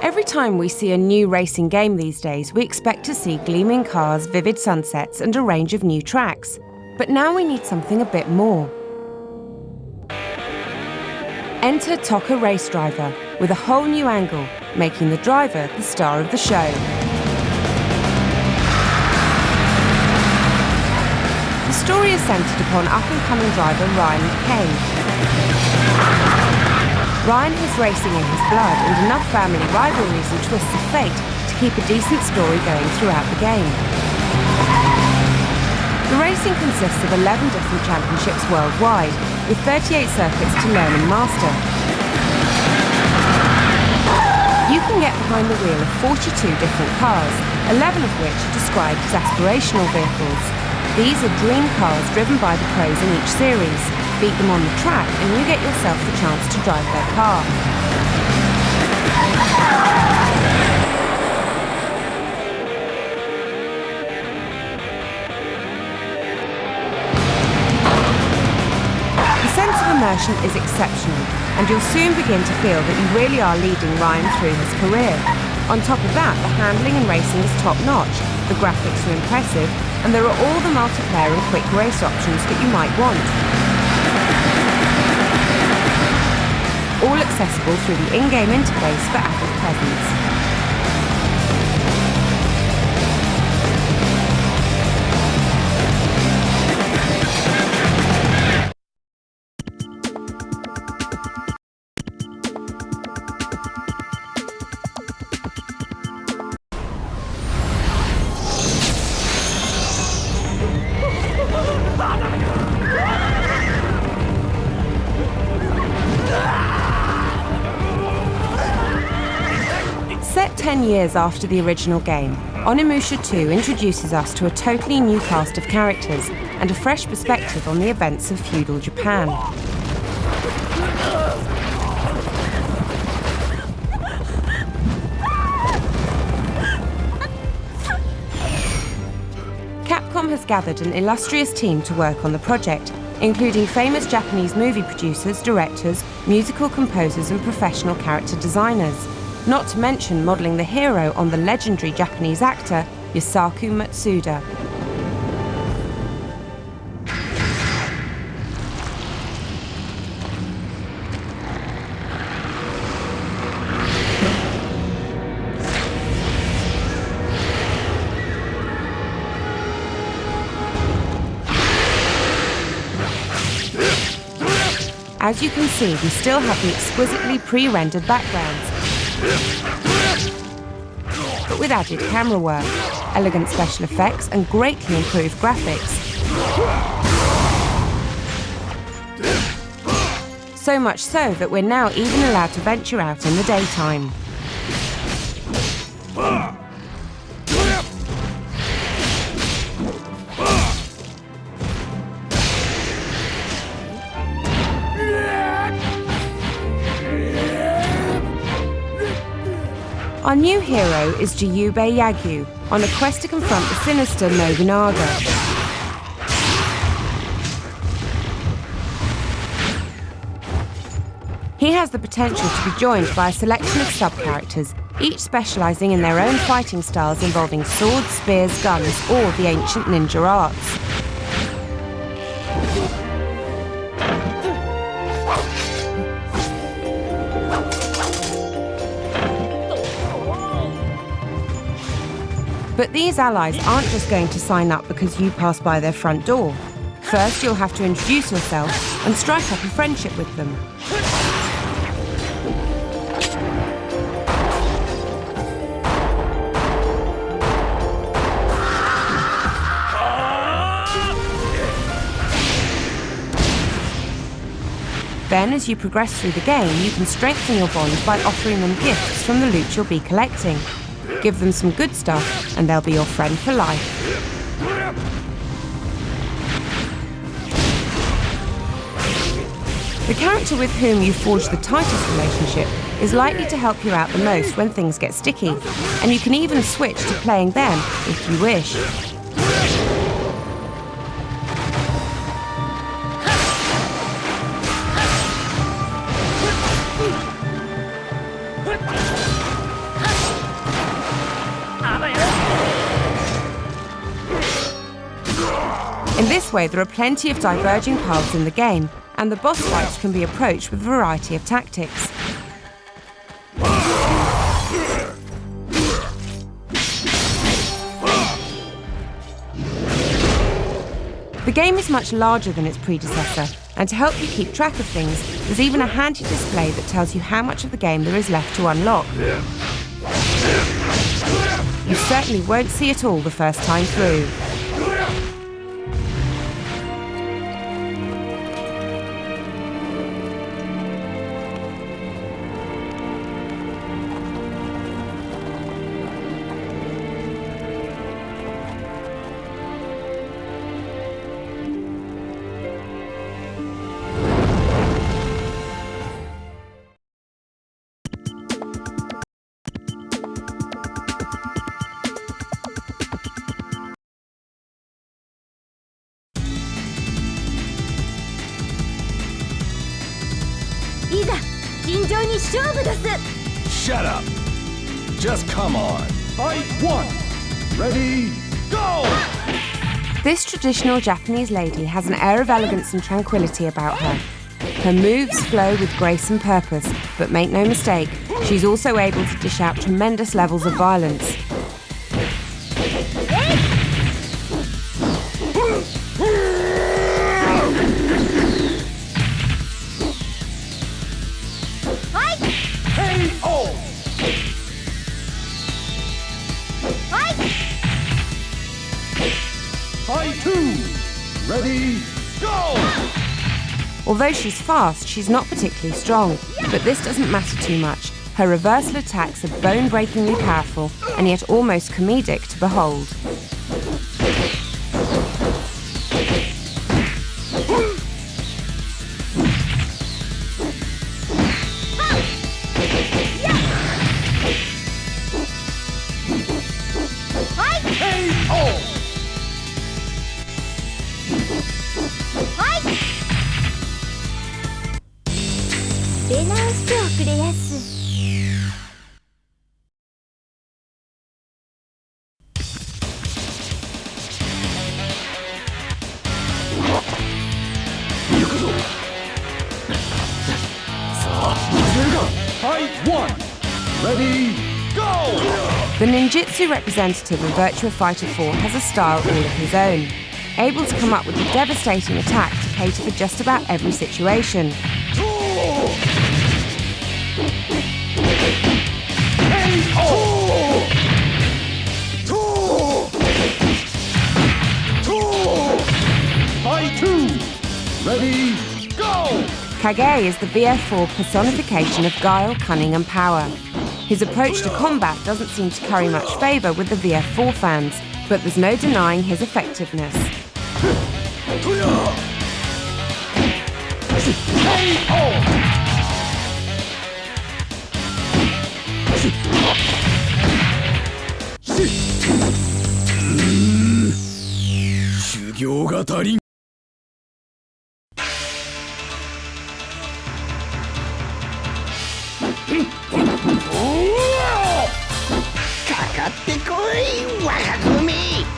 Every time we see a new racing game these days, we expect to see gleaming cars, vivid sunsets, and a range of new tracks. But now we need something a bit more. Enter TOCA Race Driver, with a whole new angle, making the driver the star of the show. The story is centred upon up-and-coming driver Ryan McCain. Ryan has racing in his blood and enough family rivalries and twists of fate to keep a decent story going throughout the game. The racing consists of 11 different championships worldwide, with 38 circuits to learn and master. You can get behind the wheel of 42 different cars, 11 of which are described as aspirational vehicles. These are dream cars driven by the pros in each series. Beat them on the track and you get yourself the chance to drive their car. The sense of immersion is exceptional, and you'll soon begin to feel that you really are leading Ryan through his career. On top of that, the handling and racing is top-notch, the graphics are impressive, and there are all the multiplayer and quick race options that you might want. All accessible through the in-game interface for added presence. Set 10 years after the original game, Onimusha 2 introduces us to a totally new cast of characters and a fresh perspective on the events of feudal Japan. Capcom has gathered an illustrious team to work on the project, including famous Japanese movie producers, directors, musical composers and professional character designers. Not to mention modelling the hero on the legendary Japanese actor Yusaku Matsuda. As you can see, we still have the exquisitely pre-rendered backgrounds, but with added camera work, elegant special effects and greatly improved graphics. So much so that we're now even allowed to venture out in the daytime. Our new hero is Jiyube Yagyu, on a quest to confront the sinister Nobunaga. He has the potential to be joined by a selection of sub-characters, each specialising in their own fighting styles involving swords, spears, guns, or the ancient ninja arts. But these allies aren't just going to sign up because you pass by their front door. First, you'll have to introduce yourself and strike up a friendship with them. Then, as you progress through the game, you can strengthen your bond by offering them gifts from the loot you'll be collecting. Give them some good stuff, and they'll be your friend for life. The character with whom you forge the tightest relationship is likely to help you out the most when things get sticky, and you can even switch to playing them if you wish. In this way, there are plenty of diverging paths in the game, and the boss fights can be approached with a variety of tactics. The game is much larger than its predecessor, And to help you keep track of things, there's even a handy display that tells you how much of the game there is left to unlock. You certainly won't see it all the first time through. Shut up. Just come on. Fight one. Ready, go! This traditional Japanese lady has an air of elegance and tranquility about her. Her moves flow with grace and purpose, but make no mistake, she's also able to dish out tremendous levels of violence. Ready, go! Although she's fast, she's not particularly strong, but this doesn't matter too much. Her reversal attacks are bone-breakingly powerful and yet almost comedic to behold. The ninjutsu representative in Virtua Fighter 4 has a style all of his own, able to come up with a devastating attack to cater for just about every situation. Fight two. Ready, go! Kage is the VF4 personification of guile, cunning and power. His approach to combat doesn't seem to carry much favour with the VF4 fans, but there's no denying his effectiveness.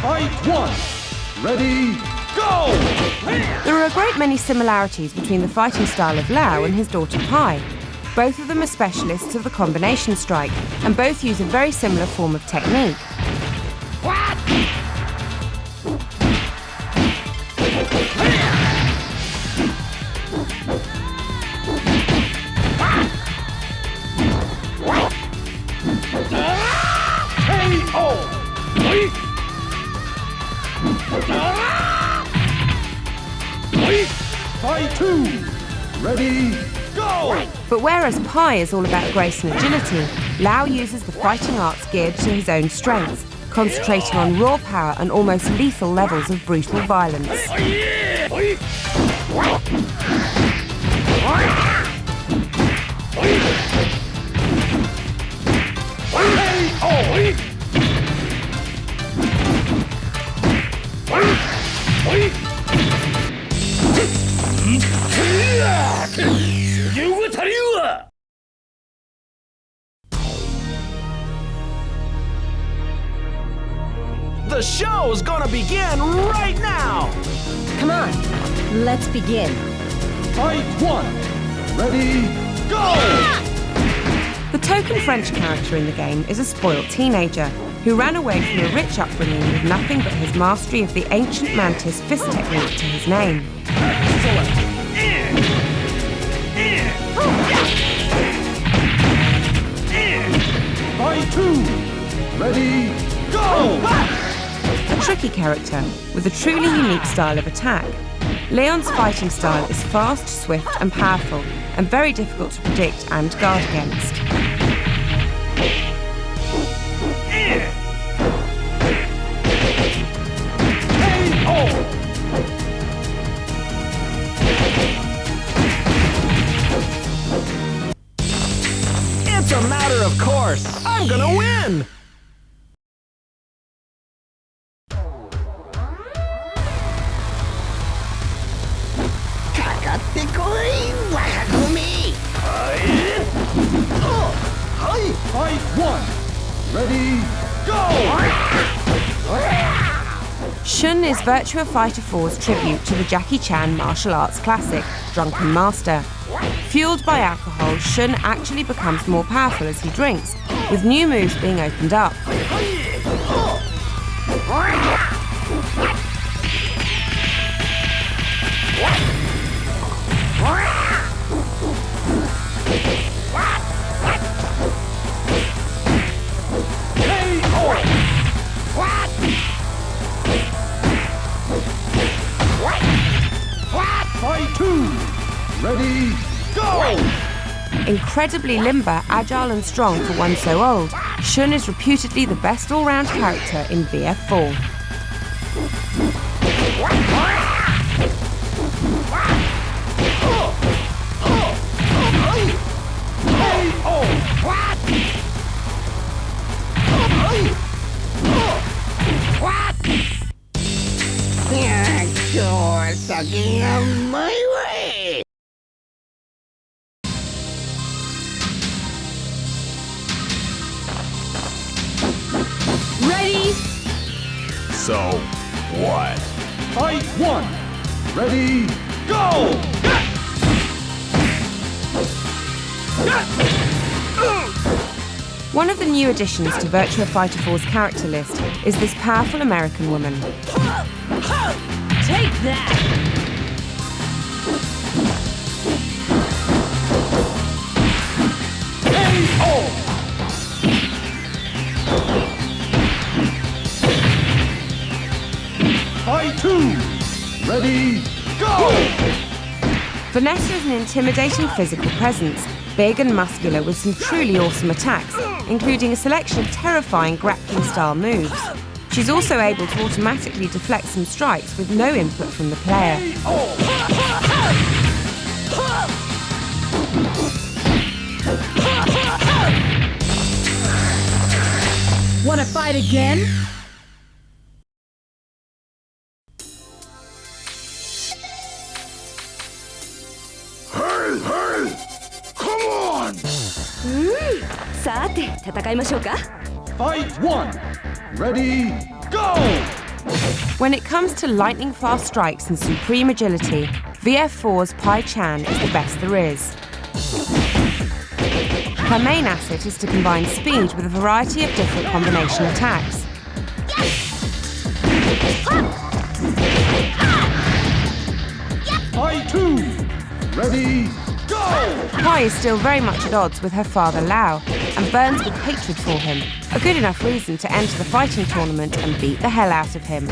Fight one. Ready, go! There are a great many similarities between the fighting style of Lau and his daughter Pai. Both of them are specialists of the combination strike, and both use a very similar form of technique. What? Fight two. Ready, go! But whereas Pai is all about grace and agility, Lau uses the fighting arts geared to his own strengths, concentrating on raw power and almost lethal levels of brutal violence. The show's gonna begin right now! Come on, let's begin. Fight one. Ready, go! The token French character in the game is a spoilt teenager who ran away from a rich upbringing with nothing but his mastery of the ancient mantis fist technique to his name. Excellent! Ready, go! A tricky character with a truly unique style of attack. Leon's fighting style is fast, swift and powerful, and very difficult to predict and guard against. It's a matter of course. I'm gonna win! Fight one! Ready, go! Shun is Virtua Fighter 4's tribute to the Jackie Chan martial arts classic, Drunken Master. Fueled by alcohol, Shun actually becomes more powerful as he drinks, with new moves being opened up. Fight two! Ready, go! Incredibly limber, agile and strong for one so old, Shun is reputedly the best all-round character in VF4. You're sucking up my way! Ready? So, what? Fight one! Ready, go! One of the new additions to Virtua Fighter 4's character list is this powerful American woman. Take that! Fight two! Ready, go! Vanessa is an intimidating physical presence, big and muscular with some truly awesome attacks, including a selection of terrifying grappling-style moves. She's also able to automatically deflect some strikes with no input from the player. Wanna fight again? Hey, hey! Come on! さて、戦いましょうか。 Fight one! Ready, go! When it comes to lightning-fast strikes and supreme agility, VF4's Pai Chan is the best there is. Her main asset is to combine speed with a variety of different combination attacks. Fight two! Ready, go! Pai is still very much at odds with her father Lao and burns with hatred for him, a good enough reason to enter the fighting tournament and beat the hell out of him.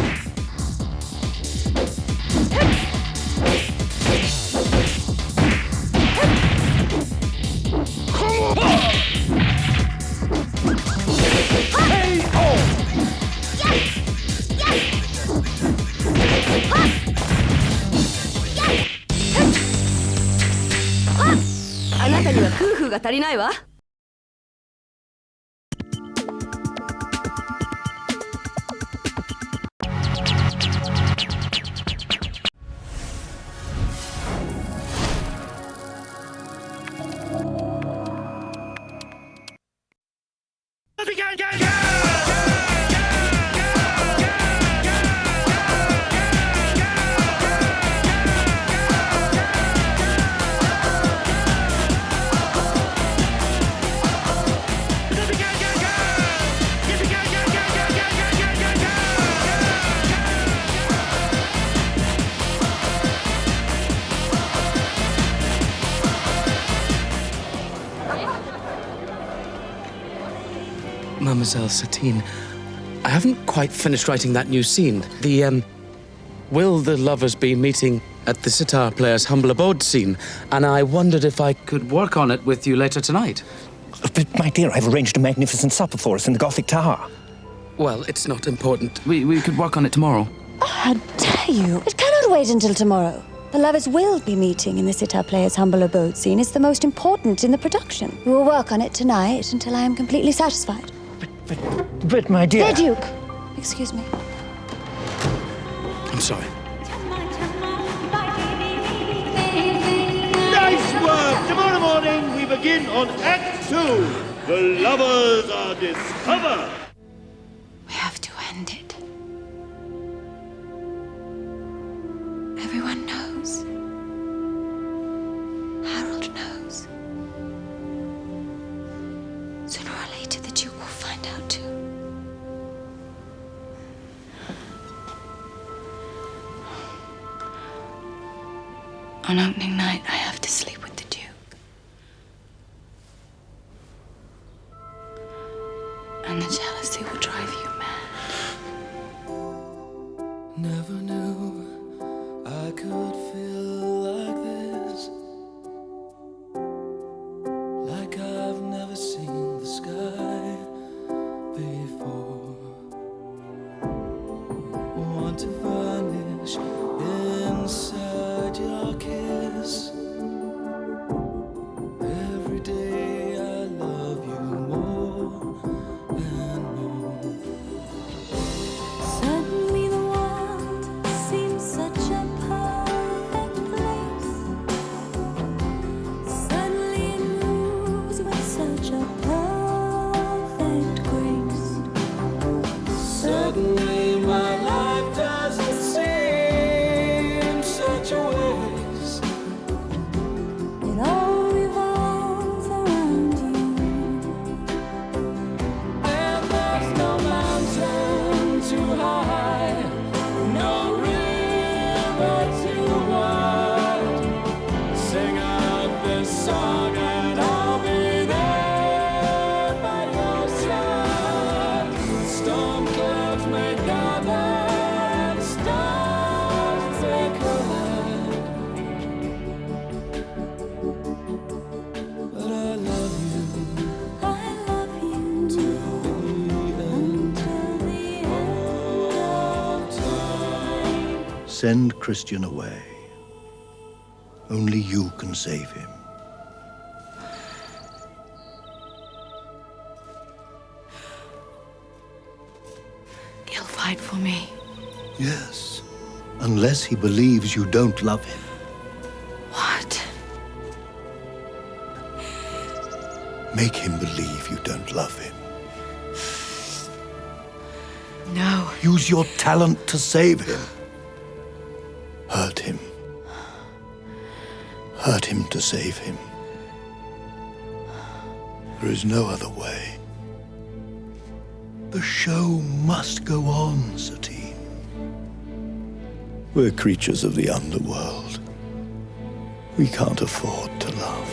Mademoiselle Satine, I haven't quite finished writing that new scene. Will the lovers be meeting at the sitar player's humble abode scene? And I wondered if I could work on it with you later tonight. But, my dear, I've arranged a magnificent supper for us in the Gothic Tower. Well, it's not important. We could work on it tomorrow. Oh, how dare you! It cannot wait until tomorrow. The lovers will be meeting in the sitar player's humble abode scene. It's the most important in the production. We will work on it tonight until I am completely satisfied. But, my dear... Dear Duke! Excuse me. I'm sorry. Nice work! Tomorrow morning we begin on Act 2. The lovers are discovered. We have to end it. Everyone knows. Harold knows. Sooner or later, the Duke will find out too. On opening night, I have to sleep with the Duke. And the jealousy will drive you mad. Never knew I could feel like this. Like I've never seen the sky before. Want to vanish inside your kiss. Every day I love you more and more. Suddenly the world seems such a perfect place. Suddenly it moves with such a perfect grace. Suddenly my life doesn't seem such a waste. It all revolves around you. And there's no mountain too high, no river too wide. Sing out this song and I'll be there by your side. Storm clouds may gather and stars may collide. But I love you. I love you until the end of time. Send Christian away. Only you can save him. He'll fight for me. Yes. Unless he believes you don't love him. What? Make him believe you don't love him. No. Use your talent to save him. Hurt him. Hurt him to save him. There is no other way. The show must go on, Satine. We're creatures of the underworld. We can't afford to love.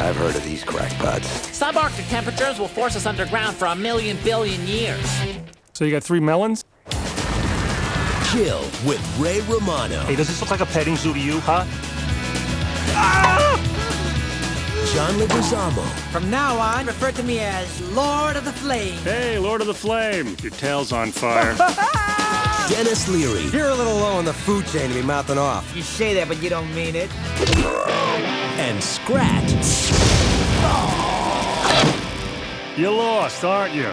I've heard of these crackpots. Subarctic temperatures will force us underground for 1,000,000 billion years. So you got 3 melons? Chill with Ray Romano. Hey, does this look like a petting zoo to you, huh? John Leguizamo. From now on, refer to me as Lord of the Flame. Hey, Lord of the Flame. Your tail's on fire. Dennis Leary. You're a little low on the food chain to be mouthing off. You say that, but you don't mean it. And Scrat. You lost, aren't you?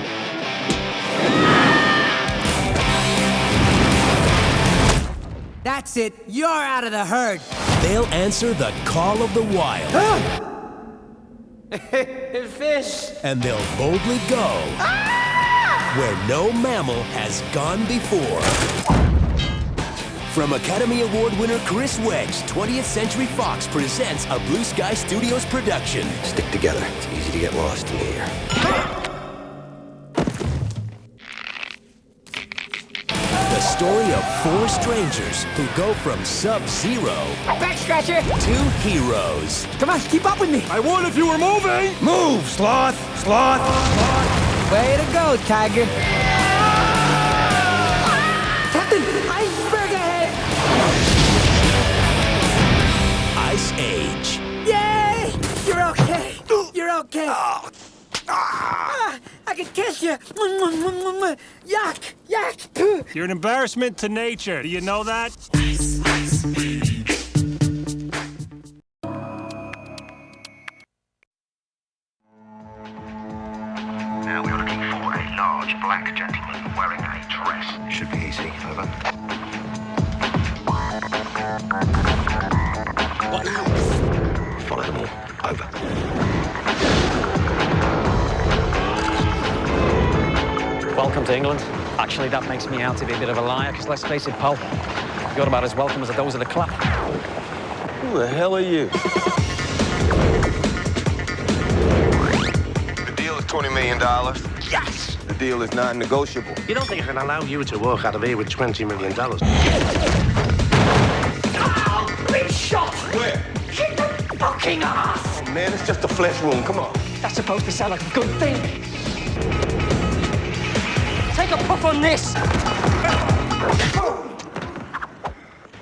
That's it. You're out of the herd. They'll answer the call of the wild. Fish. And they'll boldly go where no mammal has gone before. From Academy Award winner Chris Wedge, 20th Century Fox presents a Blue Sky Studios production. Stick together. It's easy to get lost in the air. The story of four strangers who go from sub-zero Back scratcher. to heroes. Come on, keep up with me. I would if you were moving. Move, sloth! Sloth! Way to go, Tiger. Captain, iceberg ahead. Ice Age. Yay! You're okay. You're okay. I can kiss you. Yuck! Yuck! You're an embarrassment to nature. Do you know that? Now we're looking for a large black gentleman wearing a dress. Should be easy, over. What now? Follow them all. Over. Welcome to England. Actually, that makes me out to be a bit of a liar, because let's face it, pal, you're about as welcome as a doze at a clap. Who the hell are you? The deal is $20 million. Yes! The deal is non-negotiable. You don't think I can allow you to walk out of here with $20 million? Oh, big shot! Where? Hit the fucking ass! Oh, man, it's just a flesh wound. Come on. That's supposed to sound like a good thing. Take a puff on this!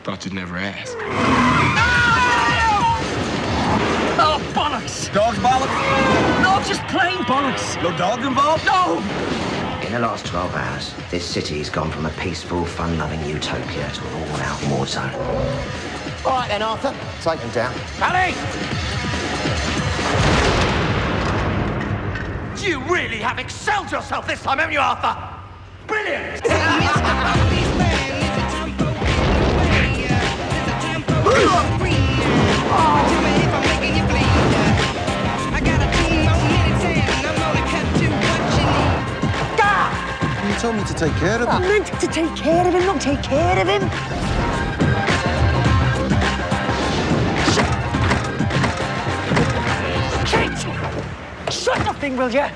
Thought you'd never ask. Oh, bollocks! Dog's bollocks? No, just plain bollocks! No dog involved? No! In the last 12 hours, this city's gone from a peaceful, fun-loving utopia to an all-out war zone. All right then, Arthur. Take him down. Ali! You really have excelled yourself this time, haven't you, Arthur? Brilliant! You told me to take care of him. I meant to take care of him, not take care of him. Kate! Shut the thing, will ya?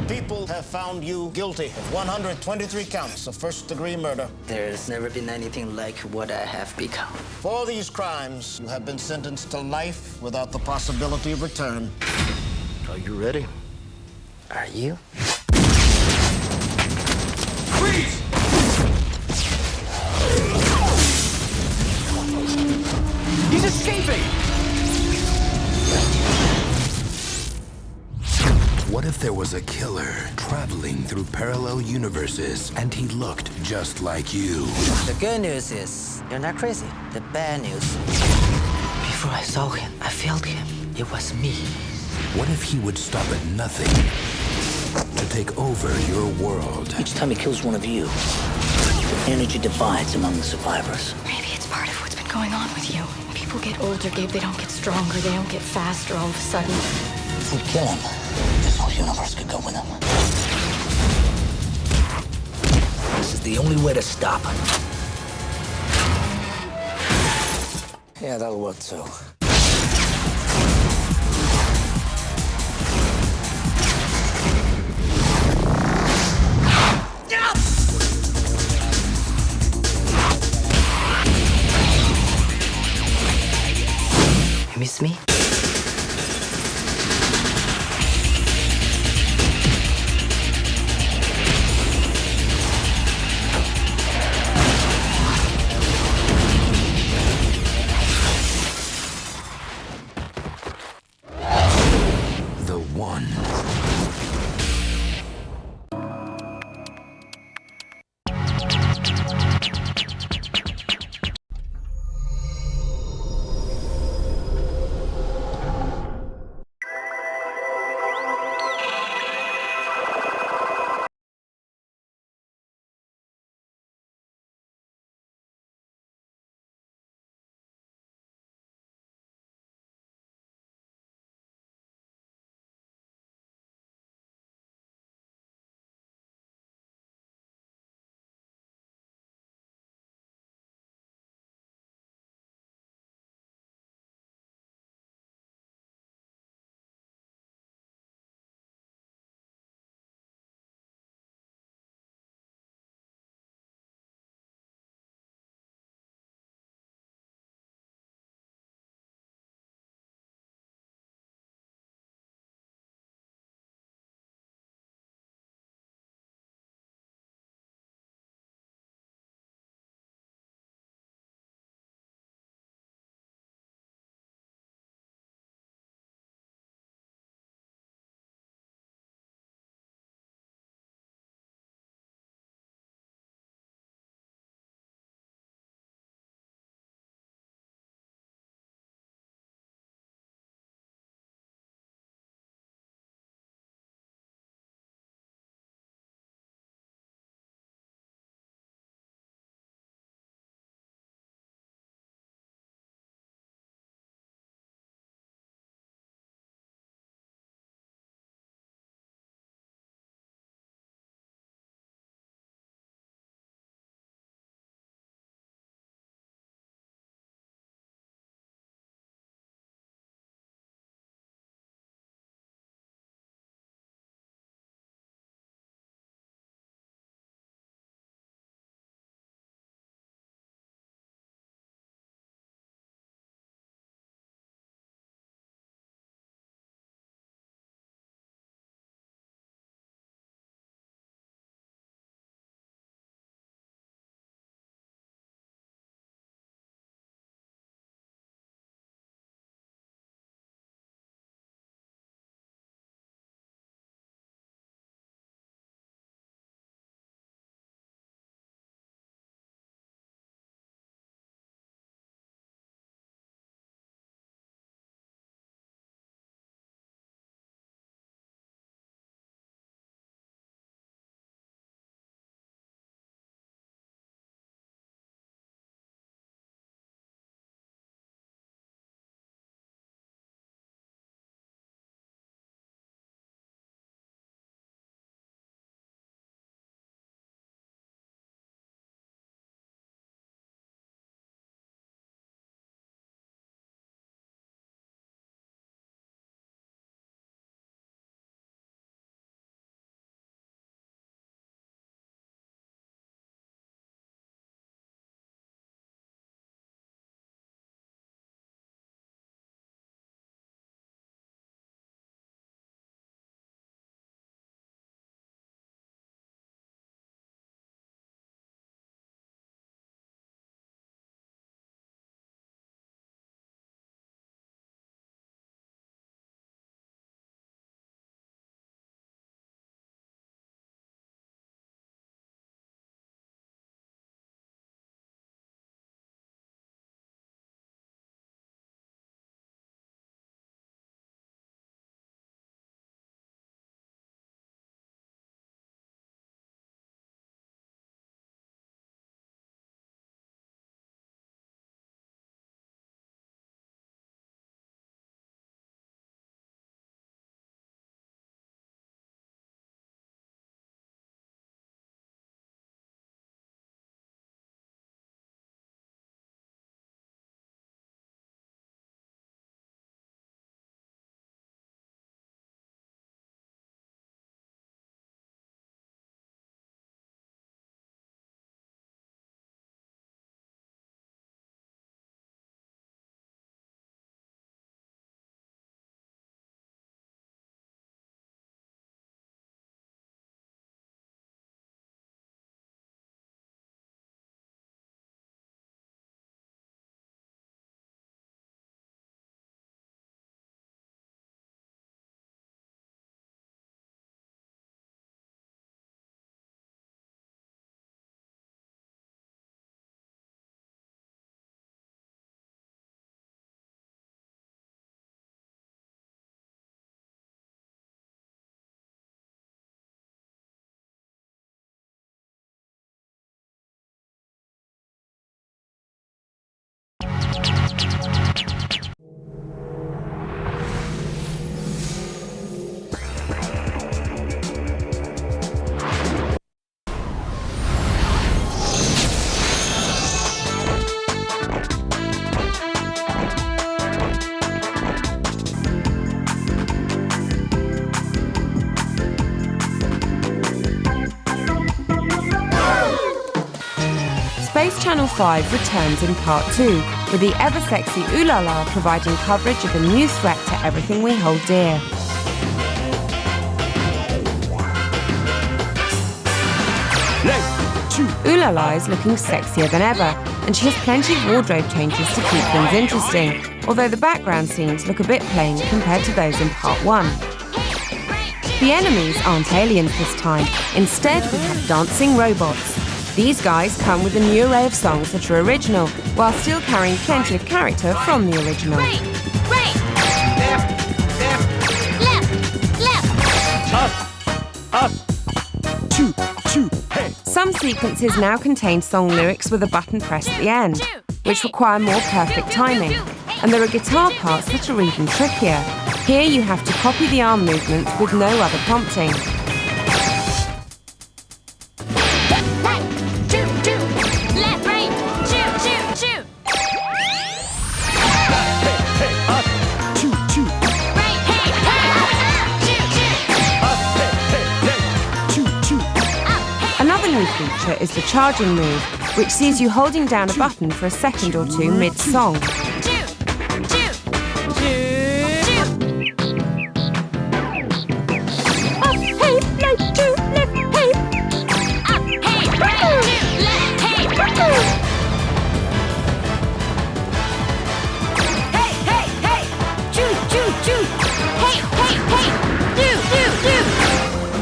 People have found you guilty of 123 counts of first-degree murder. There's never been anything like what I have become. For these crimes, you have been sentenced to life without the possibility of return. Are you ready? Are you? Freeze! He's escaping! What if there was a killer traveling through parallel universes and he looked just like you? The good news is, you're not crazy. The bad news, before I saw him, I felt him. It was me. What if he would stop at nothing to take over your world? Each time he kills one of you, energy divides among the survivors. Maybe it's part of what's been going on with you. People get older, Gabe. They don't get stronger. They don't get faster all of a sudden. If we kill him, this whole universe could go with him. This is the only way to stop him. Yeah, that'll work too. You miss me? Space Channel 5 returns in Part 2, with the ever-sexy Ooh La La providing coverage of a new threat to everything we hold dear. Ooh La La is looking sexier than ever, and she has plenty of wardrobe changes to keep things interesting, although the background scenes look a bit plain compared to those in Part 1. The enemies aren't aliens this time. Instead, we have dancing robots. These guys come with a new array of songs that are original, while still carrying plenty of character from the original. Right, left, Up, two, hey. Some sequences now contain song lyrics with a button pressed at the end, which require more perfect timing. And there are guitar parts that are even trickier. Here you have to copy the arm movements with no other prompting. Another new feature is the charging move, which sees you holding down a button for a second or two mid-song.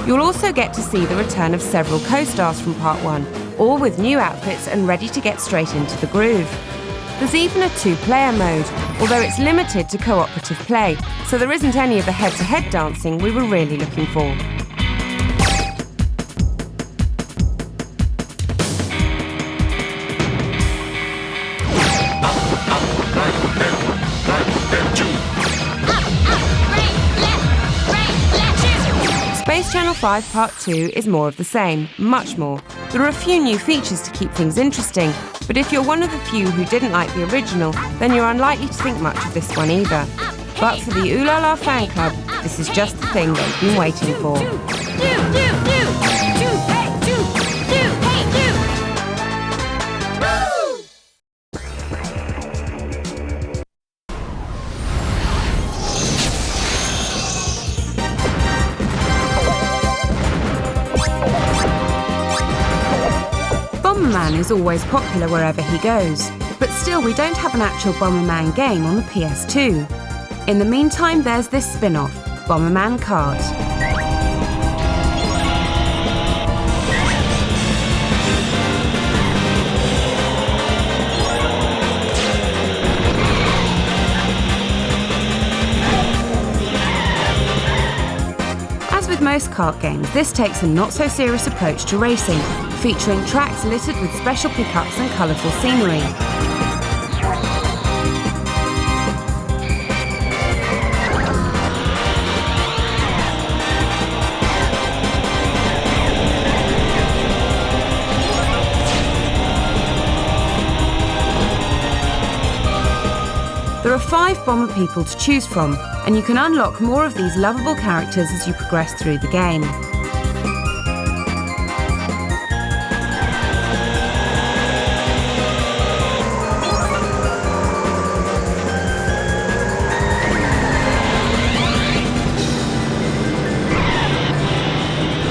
You'll also get to see the return of several co-stars from Part 1, all with new outfits and ready to get straight into the groove. There's even a two-player mode, although it's limited to cooperative play, so there isn't any of the head-to-head dancing we were really looking for. Space Channel 5 Part 2 is more of the same, much more. There are a few new features to keep things interesting, but if you're one of the few who didn't like the original, then you're unlikely to think much of this one either. But for the Ooh La La fan club, this is just the thing they've been waiting for. Bomberman is always popular wherever he goes, but still we don't have an actual Bomberman game on the PS2. In the meantime, there's this spin-off, Bomberman Kart. As with most kart games, this takes a not-so-serious approach to racing, featuring tracks littered with special pickups and colourful scenery. There are 5 Bomber people to choose from, and you can unlock more of these lovable characters as you progress through the game.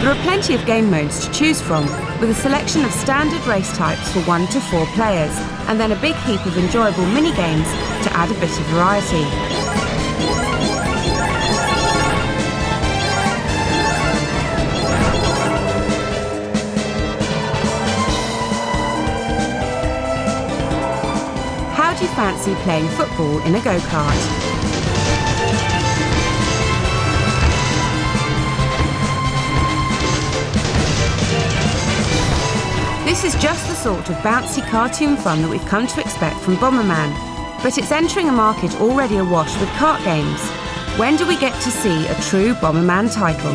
There are plenty of game modes to choose from, with a selection of standard race types for 1 to 4 players, and then a big heap of enjoyable mini-games to add a bit of variety. How do you fancy playing football in a go-kart? This is just the sort of bouncy cartoon fun that we've come to expect from Bomberman, but it's entering a market already awash with kart games. When do we get to see a true Bomberman title?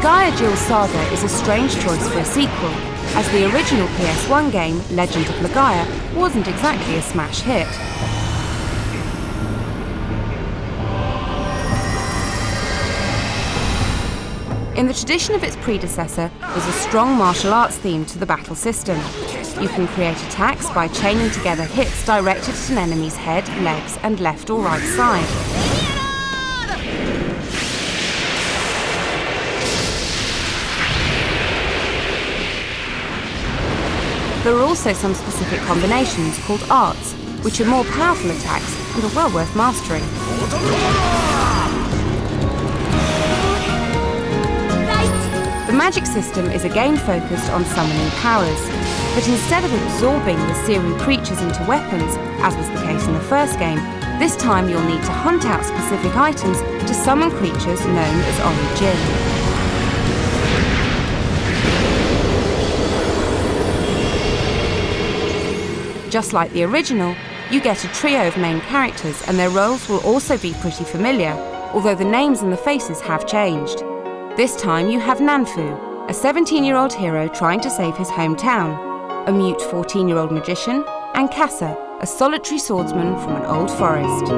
Lagaia Duel Saga is a strange choice for a sequel, as the original PS1 game, Legend of Lagaia, wasn't exactly a smash hit. In the tradition of its predecessor was a strong martial arts theme to the battle system. You can create attacks by chaining together hits directed at an enemy's head, legs, and left or right side. There are also some specific combinations called arts, which are more powerful attacks and are well worth mastering. The magic system is again focused on summoning powers, but instead of absorbing the Seru creatures into weapons, as was the case in the first game, this time you'll need to hunt out specific items to summon creatures known as Origin. Just like the original, you get a trio of main characters and their roles will also be pretty familiar, although the names and the faces have changed. This time you have Nanfu, a 17-year-old hero trying to save his hometown, a mute 14-year-old magician, and Kassa, a solitary swordsman from an old forest.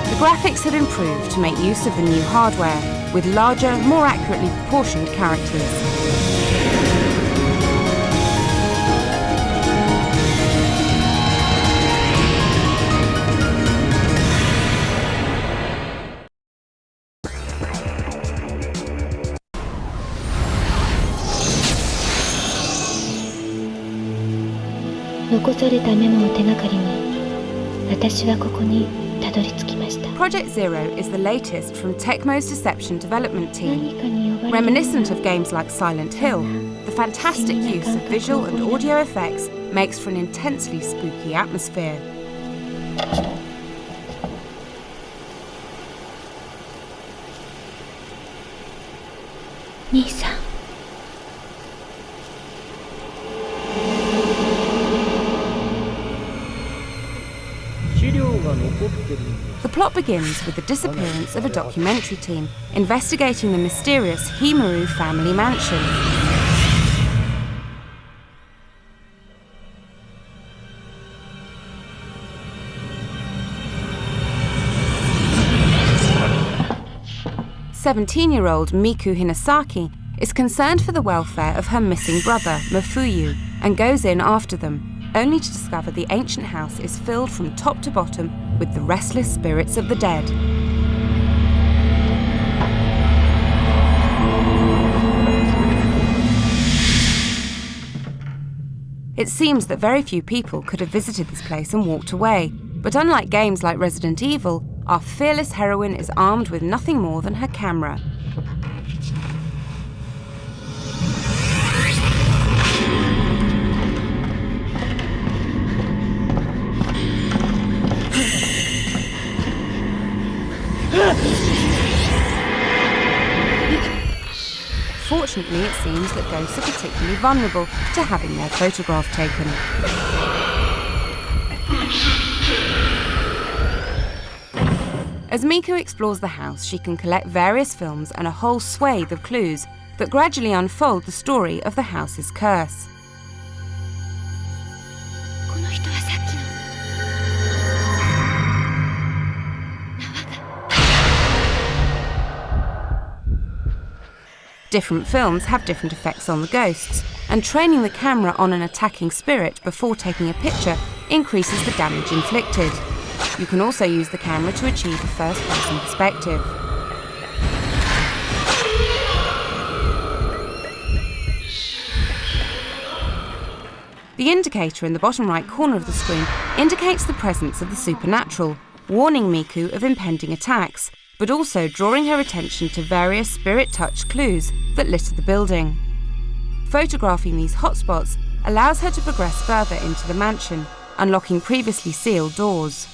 The graphics have improved to make use of the new hardware, with larger, more accurately proportioned characters. Project Zero is the latest from Tecmo's Deception development team. Reminiscent of games like Silent Hill, the fantastic use of visual and audio effects makes for an intensely spooky atmosphere. Nisa. The plot begins with the disappearance of a documentary team investigating the mysterious Himaru family mansion. "17-year-old Miku Hinasaki is concerned for the welfare of her missing brother, Mafuyu, and goes in after them, only to discover the ancient house is filled from top to bottom with the restless spirits of the dead. It seems that very few people could have visited this place and walked away, but unlike games like Resident Evil, our fearless heroine is armed with nothing more than her camera. Fortunately, it seems that ghosts are particularly vulnerable to having their photograph taken. As Miku explores the house, she can collect various films and a whole swathe of clues that gradually unfold the story of the house's curse. Different films have different effects on the ghosts, and training the camera on an attacking spirit before taking a picture increases the damage inflicted. You can also use the camera to achieve a first-person perspective. The indicator in the bottom right corner of the screen indicates the presence of the supernatural, warning Miku of impending attacks, but also drawing her attention to various spirit-touch clues that litter the building. Photographing these hotspots allows her to progress further into the mansion, unlocking previously sealed doors.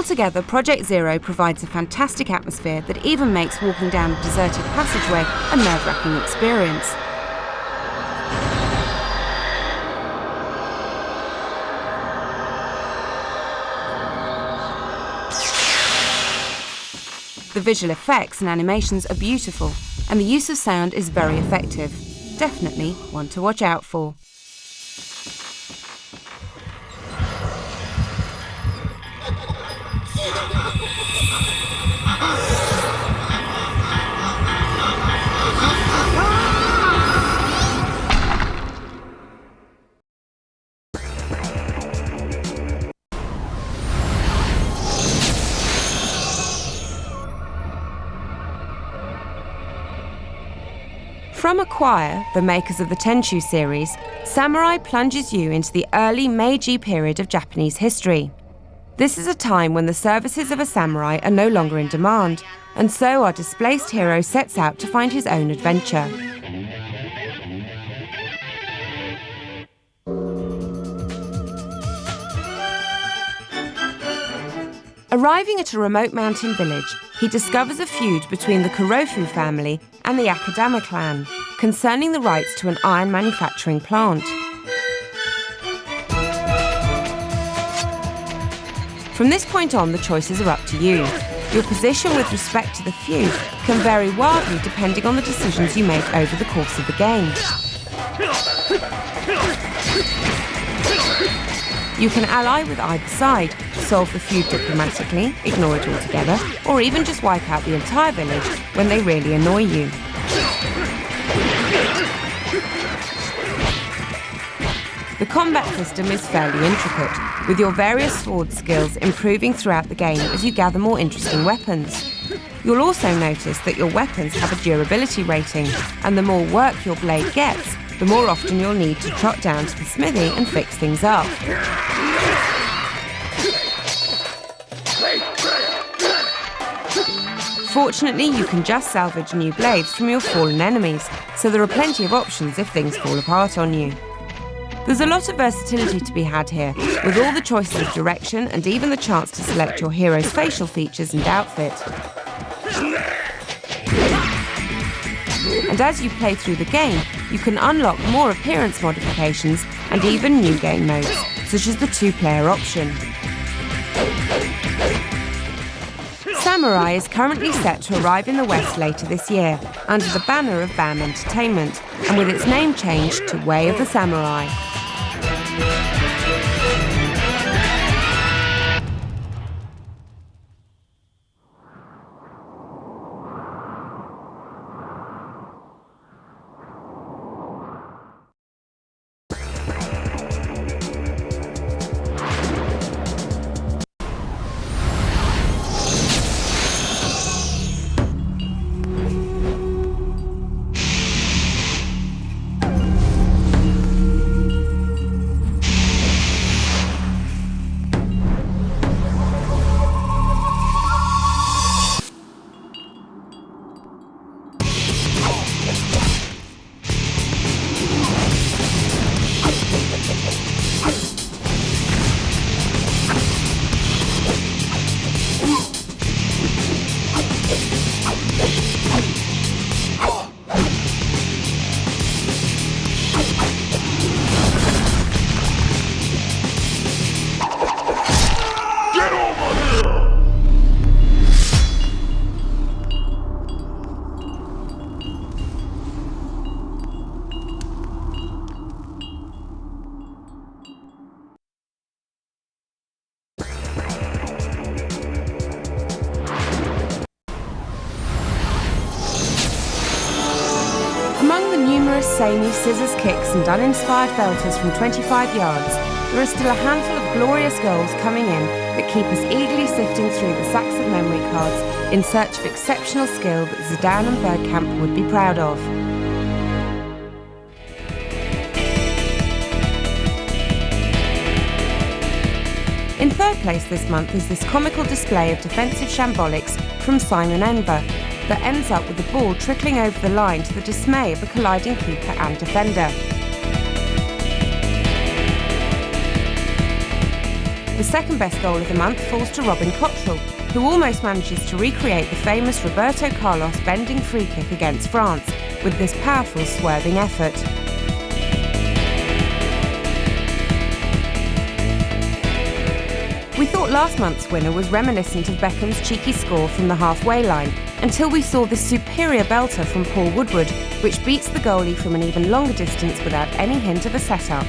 Altogether, Project Zero provides a fantastic atmosphere that even makes walking down a deserted passageway a nerve-wracking experience. The visual effects and animations are beautiful, and the use of sound is very effective. Definitely one to watch out for. From Acquire, the makers of the Tenchu series, Samurai plunges you into the early Meiji period of Japanese history. This is a time when the services of a samurai are no longer in demand, and so our displaced hero sets out to find his own adventure. Arriving at a remote mountain village, he discovers a feud between the Kurofu family and the Akadama clan concerning the rights to an iron manufacturing plant. From this point on, the choices are up to you. Your position with respect to the feud can vary wildly depending on the decisions you make over the course of the game. You can ally with either side, solve the feud diplomatically, ignore it altogether, or even just wipe out the entire village when they really annoy you. The combat system is fairly intricate, with your various sword skills improving throughout the game as you gather more interesting weapons. You'll also notice that your weapons have a durability rating, and the more work your blade gets, the more often you'll need to trot down to the smithy and fix things up. Fortunately, you can just salvage new blades from your fallen enemies, so there are plenty of options if things fall apart on you. There's a lot of versatility to be had here, with all the choices of direction and even the chance to select your hero's facial features and outfit. And as you play through the game, you can unlock more appearance modifications and even new game modes, such as the 2-player option. Samurai is currently set to arrive in the West later this year, under the banner of BAM Entertainment, and with its name changed to Way of the Samurai. Samey scissors kicks and uninspired belters from 25 yards, there are still a handful of glorious goals coming in that keep us eagerly sifting through the sacks of memory cards in search of exceptional skill that Zidane and Bergkamp would be proud of. In third place this month is this comical display of defensive shambolics from Simon Enver, that ends up with the ball trickling over the line to the dismay of the colliding keeper and defender. The second best goal of the month falls to Robin Cottrell, who almost manages to recreate the famous Roberto Carlos bending free kick against France with this powerful swerving effort. We thought last month's winner was reminiscent of Beckham's cheeky score from the halfway line, until we saw this superior belter from Paul Woodward, which beats the goalie from an even longer distance without any hint of a setup.